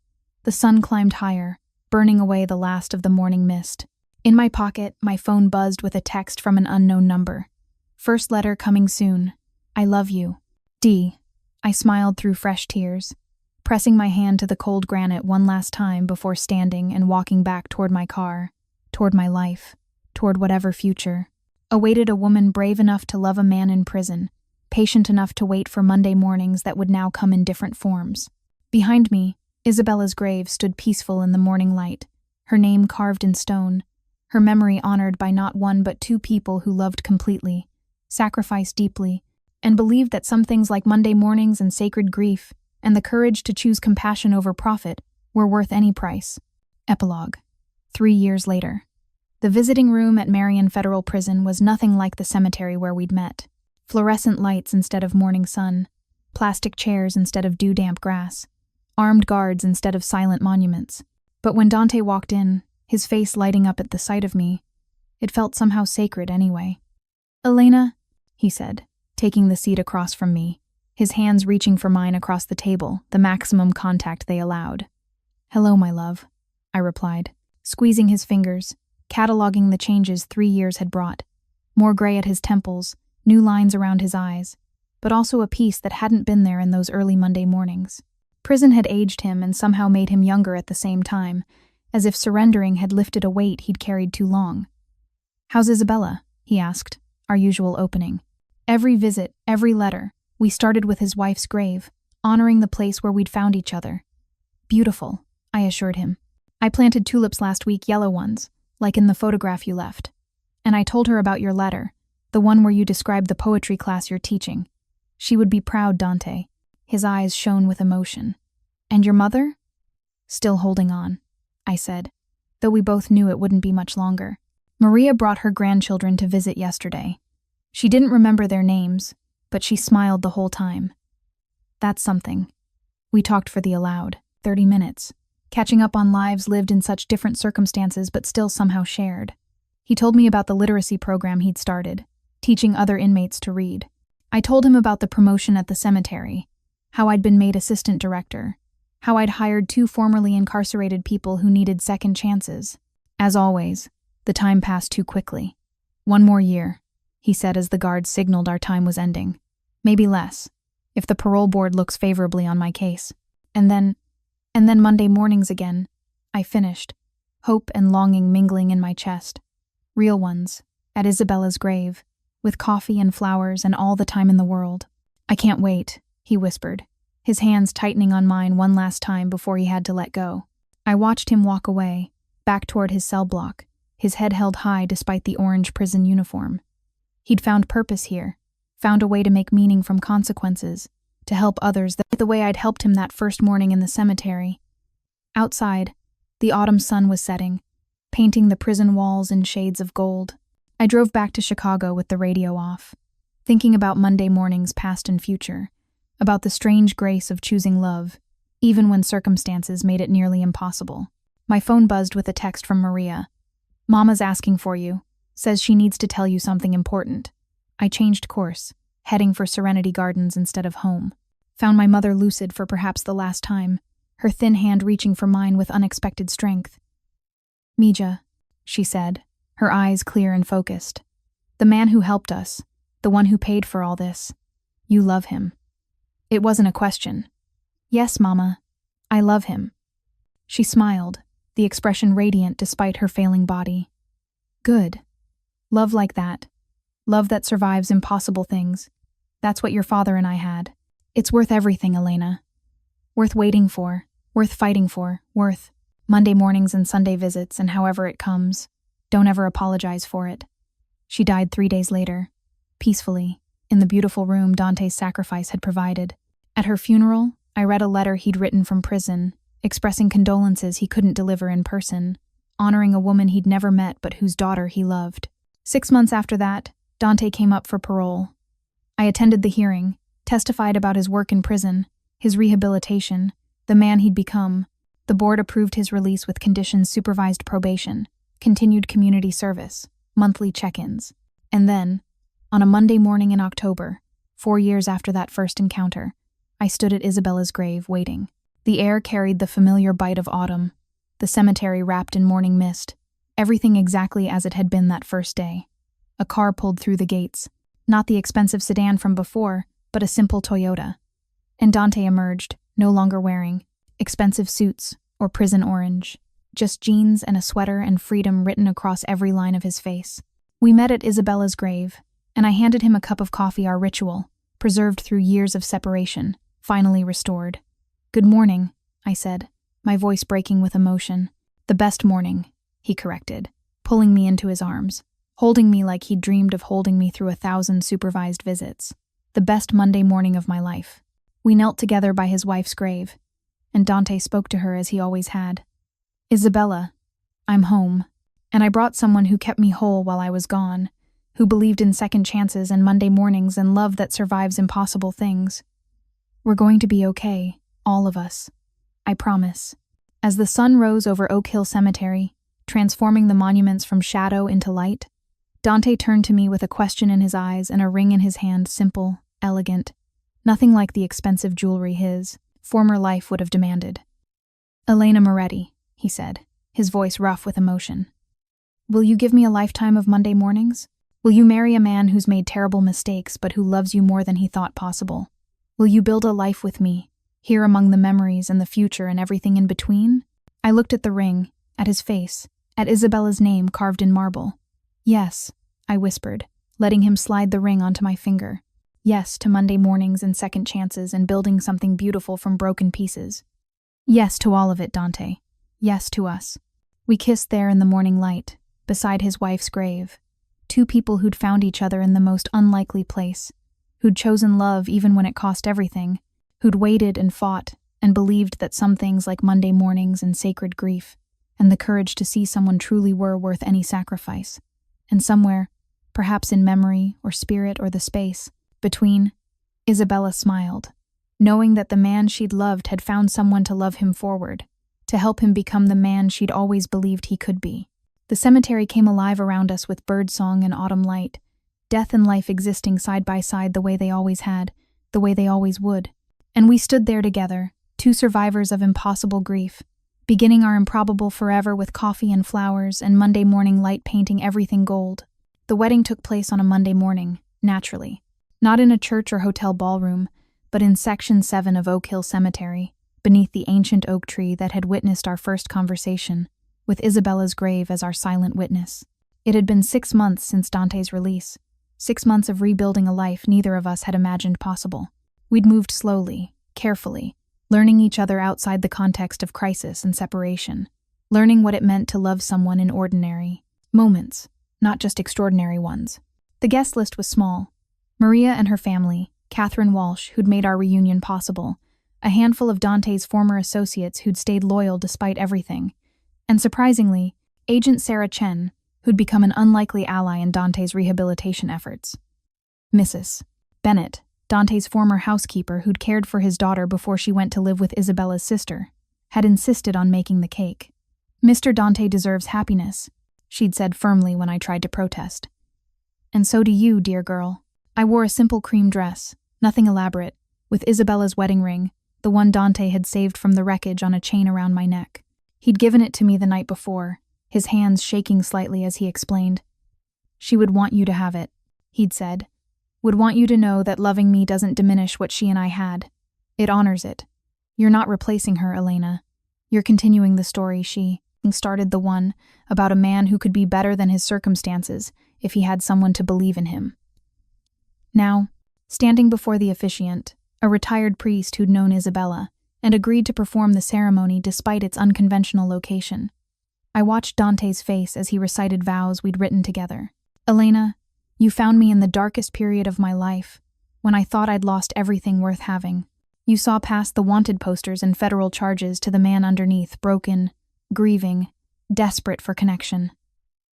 The sun climbed higher, burning away the last of the morning mist. In my pocket, my phone buzzed with a text from an unknown number. "First letter coming soon. I love you. D." I smiled through fresh tears, pressing my hand to the cold granite one last time before standing and walking back toward my car, toward my life, toward whatever future. Awaited a woman brave enough to love a man in prison, patient enough to wait for Monday mornings that would now come in different forms. Behind me, Isabella's grave stood peaceful in the morning light, her name carved in stone, her memory honored by not one but two people who loved completely, sacrificed deeply, and believed that some things like Monday mornings and sacred grief, and the courage to choose compassion over profit, were worth any price. Epilogue. 3 years later. The visiting room at Marion Federal Prison was nothing like the cemetery where we'd met. Fluorescent lights instead of morning sun, plastic chairs instead of dew-damp grass, armed guards instead of silent monuments. But when Dante walked in, his face lighting up at the sight of me, it felt somehow sacred anyway. "Elena," he said, taking the seat across from me, his hands reaching for mine across the table, the maximum contact they allowed. "Hello, my love," I replied, squeezing his fingers, cataloging the changes 3 years had brought. More gray at his temples, new lines around his eyes, but also a peace that hadn't been there in those early Monday mornings. Prison had aged him and somehow made him younger at the same time, as if surrendering had lifted a weight he'd carried too long. "How's Isabella?" he asked, our usual opening. Every visit, every letter, we started with his wife's grave, honoring the place where we'd found each other. "Beautiful," I assured him. "I planted tulips last week, yellow ones, like in the photograph you left. And I told her about your letter, the one where you described the poetry class you're teaching. She would be proud, Dante." His eyes shone with emotion. "And your mother?" "Still holding on," I said, though we both knew it wouldn't be much longer. "Maria brought her grandchildren to visit yesterday. She didn't remember their names, but she smiled the whole time. That's something." We talked for the allowed, 30 minutes, catching up on lives lived in such different circumstances but still somehow shared. He told me about the literacy program he'd started, teaching other inmates to read. I told him about the promotion at the cemetery, how I'd been made assistant director, how I'd hired 2 formerly incarcerated people who needed second chances. As always, the time passed too quickly. "1 more year," he said as the guards signaled our time was ending. "Maybe less, if the parole board looks favorably on my case. And then, And then Monday mornings again. I finished, hope and longing mingling in my chest. Real ones, at Isabella's grave, with coffee and flowers and all the time in the world. I can't wait, he whispered, his hands tightening on mine one last time before he had to let go. I watched him walk away, back toward his cell block, his head held high despite the orange prison uniform. He'd found purpose here, found a way to make meaning from consequences, to help others the way I'd helped him that first morning in the cemetery. Outside, the autumn sun was setting, painting the prison walls in shades of gold. I drove back to Chicago with the radio off, thinking about Monday mornings past and future, about the strange grace of choosing love, even when circumstances made it nearly impossible. My phone buzzed with a text from Maria. "Mama's asking for you. Says she needs to tell you something important." I changed course, heading for Serenity Gardens instead of home. Found my mother lucid for perhaps the last time, her thin hand reaching for mine with unexpected strength. "Mija," she said, her eyes clear and focused. "The man who helped us, the one who paid for all this, you love him." It wasn't a question. "Yes, Mama, I love him." She smiled, the expression radiant despite her failing body. "Good. Love like that. Love that survives impossible things. That's what your father and I had. It's worth everything, Elena. Worth waiting for, worth fighting for, worth Monday mornings and Sunday visits and however it comes. Don't ever apologize for it." She died 3 days later, peacefully, in the beautiful room Dante's sacrifice had provided. At her funeral, I read a letter he'd written from prison, expressing condolences he couldn't deliver in person, honoring a woman he'd never met but whose daughter he loved. 6 months after that, Dante came up for parole. I attended the hearing, testified about his work in prison, his rehabilitation, the man he'd become. The board approved his release with conditions: supervised probation, continued community service, monthly check-ins. And then, on a Monday morning in October, 4 years after that first encounter, I stood at Isabella's grave waiting. The air carried the familiar bite of autumn, the cemetery wrapped in morning mist, everything exactly as it had been that first day. A car pulled through the gates, not the expensive sedan from before, but a simple Toyota. And Dante emerged, no longer wearing expensive suits or prison orange, just jeans and a sweater and freedom written across every line of his face. We met at Isabella's grave, and I handed him a cup of coffee, our ritual, preserved through years of separation, finally restored. "Good morning," I said, my voice breaking with emotion. "The best morning," he corrected, pulling me into his arms, holding me like he'd dreamed of holding me through 1,000 supervised visits. The best Monday morning of my life. We knelt together by his wife's grave, and Dante spoke to her as he always had. "Isabella, I'm home, and I brought someone who kept me whole while I was gone, who believed in second chances and Monday mornings and love that survives impossible things. We're going to be okay, all of us. I promise." As the sun rose over Oak Hill Cemetery, transforming the monuments from shadow into light, Dante turned to me with a question in his eyes and a ring in his hand, simple, elegant, nothing like the expensive jewelry his former life would have demanded. "Elena Moretti," he said, his voice rough with emotion. "Will you give me a lifetime of Monday mornings? Will you marry a man who's made terrible mistakes but who loves you more than he thought possible? Will you build a life with me, here among the memories and the future and everything in between?" I looked at the ring, at his face, at Isabella's name carved in marble. "Yes," I whispered, letting him slide the ring onto my finger. "Yes to Monday mornings and second chances and building something beautiful from broken pieces. Yes to all of it, Dante. Yes to us." We kissed there in the morning light, beside his wife's grave. Two people who'd found each other in the most unlikely place, who'd chosen love even when it cost everything, who'd waited and fought and believed that some things like Monday mornings and sacred grief and the courage to see someone truly were worth any sacrifice. And somewhere, perhaps in memory or spirit or the space between, Isabella smiled, knowing that the man she'd loved had found someone to love him forward, to help him become the man she'd always believed he could be. The cemetery came alive around us with birdsong and autumn light, death and life existing side by side the way they always had, the way they always would. And we stood there together, two survivors of impossible grief, beginning our improbable forever with coffee and flowers and Monday morning light painting everything gold. The wedding took place on a Monday morning, naturally. Not in a church or hotel ballroom, but in Section 7 of Oak Hill Cemetery, beneath the ancient oak tree that had witnessed our first conversation, with Isabella's grave as our silent witness. It had been 6 months since Dante's release, 6 months of rebuilding a life neither of us had imagined possible. We'd moved slowly, carefully, learning each other outside the context of crisis and separation, learning what it meant to love someone in ordinary moments, not just extraordinary ones. The guest list was small. Maria and her family, Catherine Walsh, who'd made our reunion possible, a handful of Dante's former associates who'd stayed loyal despite everything, and surprisingly, Agent Sarah Chen, who'd become an unlikely ally in Dante's rehabilitation efforts. Mrs. Bennett, Dante's former housekeeper who'd cared for his daughter before she went to live with Isabella's sister, had insisted on making the cake. "Mr. Dante deserves happiness," she'd said firmly when I tried to protest. "And so do you, dear girl." I wore a simple cream dress, nothing elaborate, with Isabella's wedding ring, the one Dante had saved from the wreckage, on a chain around my neck. He'd given it to me the night before, his hands shaking slightly as he explained. "She would want you to have it," he'd said. "Would want you to know that loving me doesn't diminish what she and I had. It honors it. You're not replacing her, Elena. You're continuing the story she started, the one about a man who could be better than his circumstances if he had someone to believe in him." Now, standing before the officiant, a retired priest who'd known Isabella, and agreed to perform the ceremony despite its unconventional location, I watched Dante's face as he recited vows we'd written together. "Elena, you found me in the darkest period of my life, when I thought I'd lost everything worth having. You saw past the wanted posters and federal charges to the man underneath, broken, grieving, desperate for connection.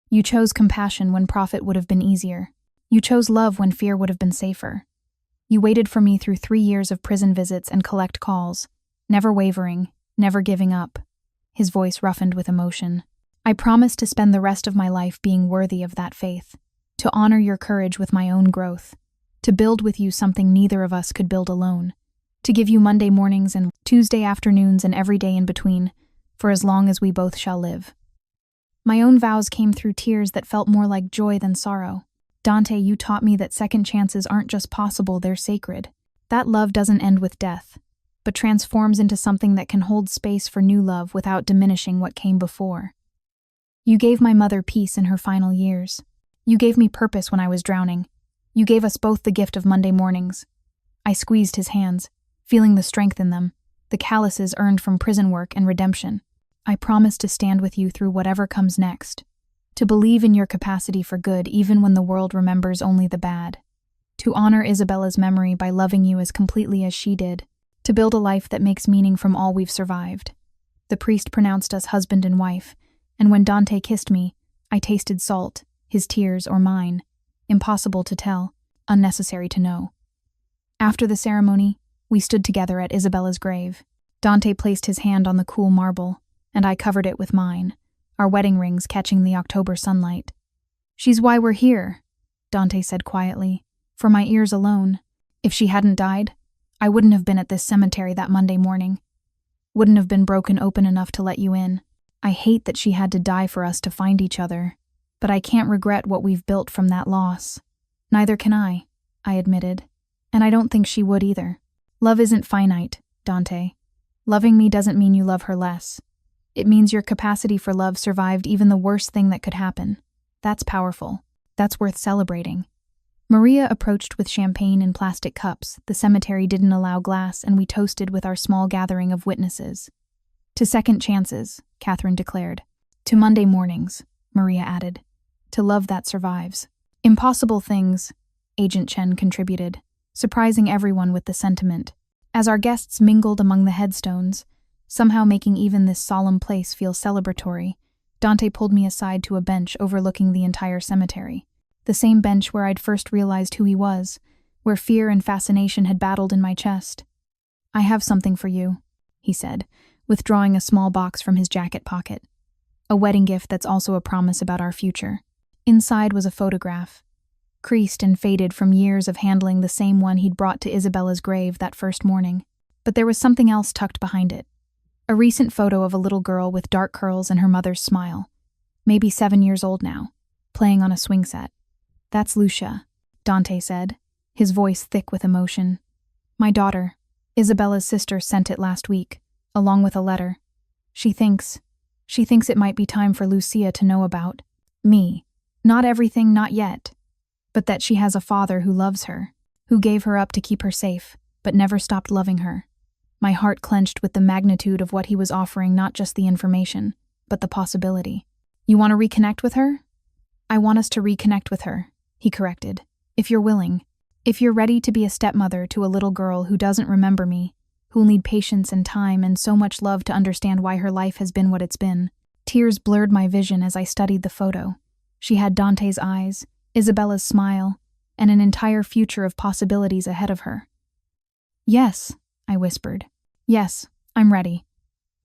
You chose compassion when profit would have been easier. You chose love when fear would have been safer. You waited for me through 3 years of prison visits and collect calls, never wavering, never giving up." His voice roughened with emotion. "I promised to spend the rest of my life being worthy of that faith, to honor your courage with my own growth, to build with you something neither of us could build alone, to give you Monday mornings and Tuesday afternoons and every day in between, for as long as we both shall live." My own vows came through tears that felt more like joy than sorrow. "Dante, you taught me that second chances aren't just possible, they're sacred. That love doesn't end with death, but transforms into something that can hold space for new love without diminishing what came before. You gave my mother peace in her final years. You gave me purpose when I was drowning. You gave us both the gift of Monday mornings." I squeezed his hands, feeling the strength in them, the calluses earned from prison work and redemption. "I promise to stand with you through whatever comes next, to believe in your capacity for good even when the world remembers only the bad, to honor Isabella's memory by loving you as completely as she did, to build a life that makes meaning from all we've survived." The priest pronounced us husband and wife, and when Dante kissed me, I tasted salt, his tears or mine. Impossible to tell, unnecessary to know. After the ceremony, we stood together at Isabella's grave. Dante placed his hand on the cool marble, and I covered it with mine, our wedding rings catching the October sunlight. "She's why we're here," Dante said quietly, "for my ears alone. If she hadn't died, I wouldn't have been at this cemetery that Monday morning. Wouldn't have been broken open enough to let you in. I hate that she had to die for us to find each other, but I can't regret what we've built from that loss." "Neither can I admitted, "and I don't think she would either. Love isn't finite, Dante. Loving me doesn't mean you love her less. It means your capacity for love survived even the worst thing that could happen. That's powerful. That's worth celebrating." Maria approached with champagne in plastic cups. The cemetery didn't allow glass, and we toasted with our small gathering of witnesses. "To second chances," Catherine declared. "To Monday mornings," Maria added. "To love that survives." "Impossible things," Agent Chen contributed, surprising everyone with the sentiment. As our guests mingled among the headstones, somehow making even this solemn place feel celebratory, Dante pulled me aside to a bench overlooking the entire cemetery. The same bench where I'd first realized who he was, where fear and fascination had battled in my chest. "I have something for you," he said, withdrawing a small box from his jacket pocket. "A wedding gift that's also a promise about our future." Inside was a photograph, creased and faded from years of handling the same one he'd brought to Isabella's grave that first morning. But there was something else tucked behind it. A recent photo of a little girl with dark curls and her mother's smile, maybe 7 years old now, playing on a swing set. "That's Lucia," Dante said, his voice thick with emotion. "My daughter. Isabella's sister sent it last week. along with a letter. She thinks it might be time for Lucia to know about me. Not everything, not yet, but that she has a father who loves her, who gave her up to keep her safe, but never stopped loving her. My heart clenched with the magnitude of what he was offering, not just the information, but the possibility. You want to reconnect with her? I want us to reconnect with her, he corrected. If you're willing. If you're ready to be a stepmother to a little girl who doesn't remember me, who'll need patience and time and so much love to understand why her life has been what it's been. Tears blurred my vision as I studied the photo. She had Dante's eyes, Isabella's smile, and an entire future of possibilities ahead of her. Yes, I whispered. Yes, I'm ready.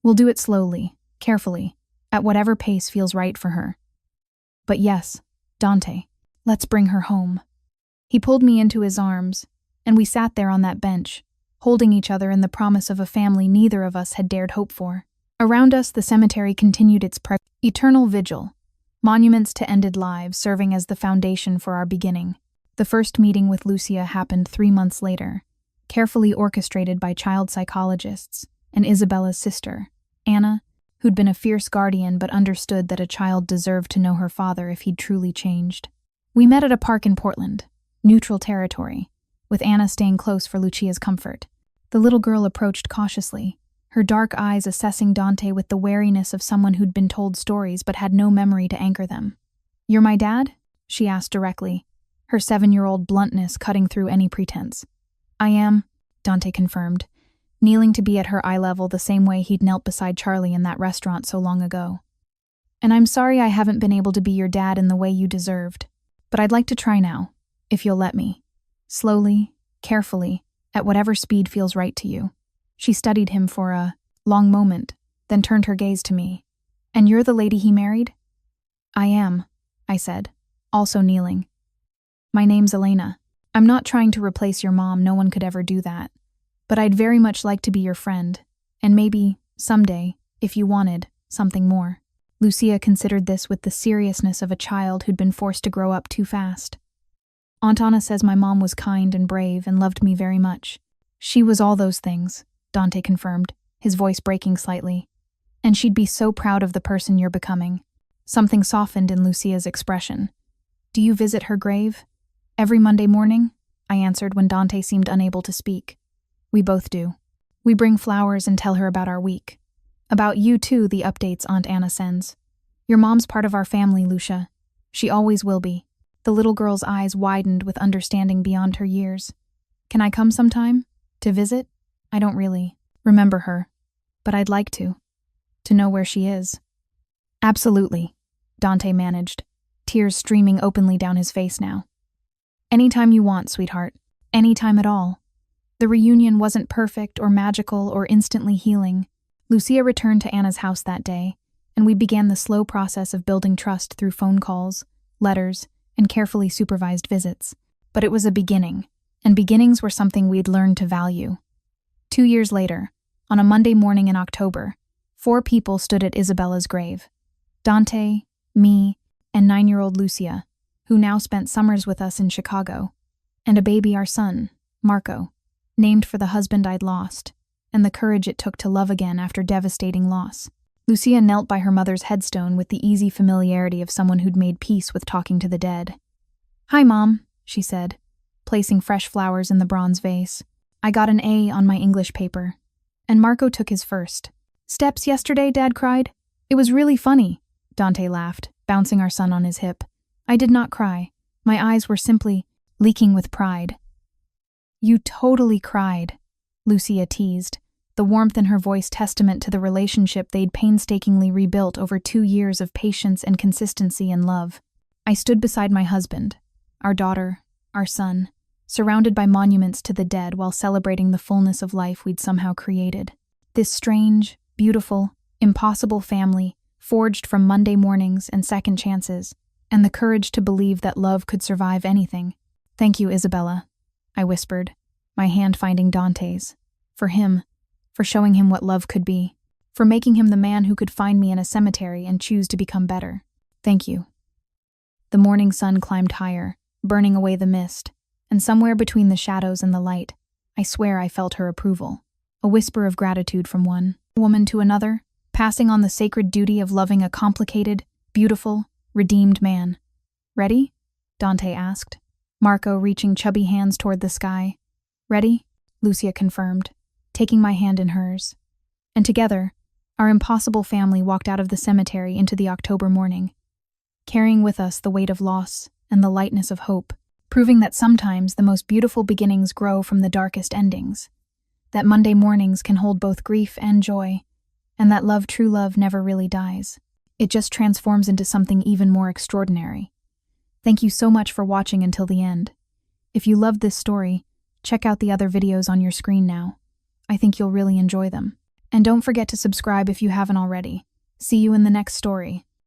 We'll do it slowly, carefully, at whatever pace feels right for her. But yes, Dante, let's bring her home. He pulled me into his arms, and we sat there on that bench, holding each other in the promise of a family neither of us had dared hope for. Around us, the cemetery continued its eternal vigil, monuments to ended lives serving as the foundation for our beginning. The first meeting with Lucia happened 3 months later, carefully orchestrated by child psychologists and Isabella's sister, Anna, who'd been a fierce guardian but understood that a child deserved to know her father if he'd truly changed. We met at a park in Portland, neutral territory, with Anna staying close for Lucia's comfort. The little girl approached cautiously, her dark eyes assessing Dante with the wariness of someone who'd been told stories but had no memory to anchor them. "You're my dad?" she asked directly, her 7-year-old bluntness cutting through any pretense. "I am," Dante confirmed, kneeling to be at her eye level the same way he'd knelt beside Charlie in that restaurant so long ago. "And I'm sorry I haven't been able to be your dad in the way you deserved, but I'd like to try now, if you'll let me. Slowly, carefully, at whatever speed feels right to you." She studied him for a long moment, then turned her gaze to me. "And you're the lady he married?" "I am," I said, also kneeling. "My name's Elena. I'm not trying to replace your mom, no one could ever do that. But I'd very much like to be your friend, and maybe, someday, if you wanted, something more." Lucia considered this with the seriousness of a child who'd been forced to grow up too fast. "Aunt Anna says my mom was kind and brave and loved me very much." "She was all those things," Dante confirmed, his voice breaking slightly. "And she'd be so proud of the person you're becoming." Something softened in Lucia's expression. "Do you visit her grave?" "Every Monday morning," I answered when Dante seemed unable to speak. "We both do. We bring flowers and tell her about our week. About you too, the updates Aunt Anna sends. Your mom's part of our family, Lucia. She always will be." The little girl's eyes widened with understanding beyond her years. "Can I come sometime? To visit? I don't really remember her, but I'd like to know where she is." "Absolutely," Dante managed, tears streaming openly down his face now. "Anytime you want, sweetheart. Anytime at all." The reunion wasn't perfect or magical or instantly healing. Lucia returned to Anna's house that day, and we began the slow process of building trust through phone calls, letters, and carefully supervised visits. But it was a beginning, and beginnings were something we'd learned to value. 2 years later, on a Monday morning in October, 4 people stood at Isabella's grave. Dante, me, and 9-year-old Lucia, who now spent summers with us in Chicago, and a baby, our son, Marco, named for the husband I'd lost, and the courage it took to love again after devastating loss. Lucia knelt by her mother's headstone with the easy familiarity of someone who'd made peace with talking to the dead. "Hi, Mom," she said, placing fresh flowers in the bronze vase. "I got an A on my English paper." And Marco took his first. "Steps yesterday?" Dad cried. "It was really funny," Dante laughed, bouncing our son on his hip. I did not cry. My eyes were simply leaking with pride. "You totally cried," Lucia teased, the warmth in her voice testament to the relationship they'd painstakingly rebuilt over 2 years of patience and consistency and love. I stood beside my husband, our daughter, our son, surrounded by monuments to the dead while celebrating the fullness of life we'd somehow created. This strange, beautiful, impossible family, forged from Monday mornings and second chances, and the courage to believe that love could survive anything. "Thank you, Isabella," I whispered, my hand finding Dante's. For him, for showing him what love could be, for making him the man who could find me in a cemetery and choose to become better. "Thank you." The morning sun climbed higher, burning away the mist, and somewhere between the shadows and the light, I swear I felt her approval. a whisper of gratitude from one woman to another, passing on the sacred duty of loving a complicated, beautiful, redeemed man. Ready? Dante asked, Marco reaching chubby hands toward the sky. Ready? Lucia confirmed, taking my hand in hers. And together, our impossible family walked out of the cemetery into the October morning, carrying with us the weight of loss and the lightness of hope, proving that sometimes the most beautiful beginnings grow from the darkest endings, that Monday mornings can hold both grief and joy, and that love, true love, never really dies. It just transforms into something even more extraordinary. Thank you so much for watching until the end. If you loved this story, check out the other videos on your screen now. I think you'll really enjoy them. And don't forget to subscribe if you haven't already. See you in the next story.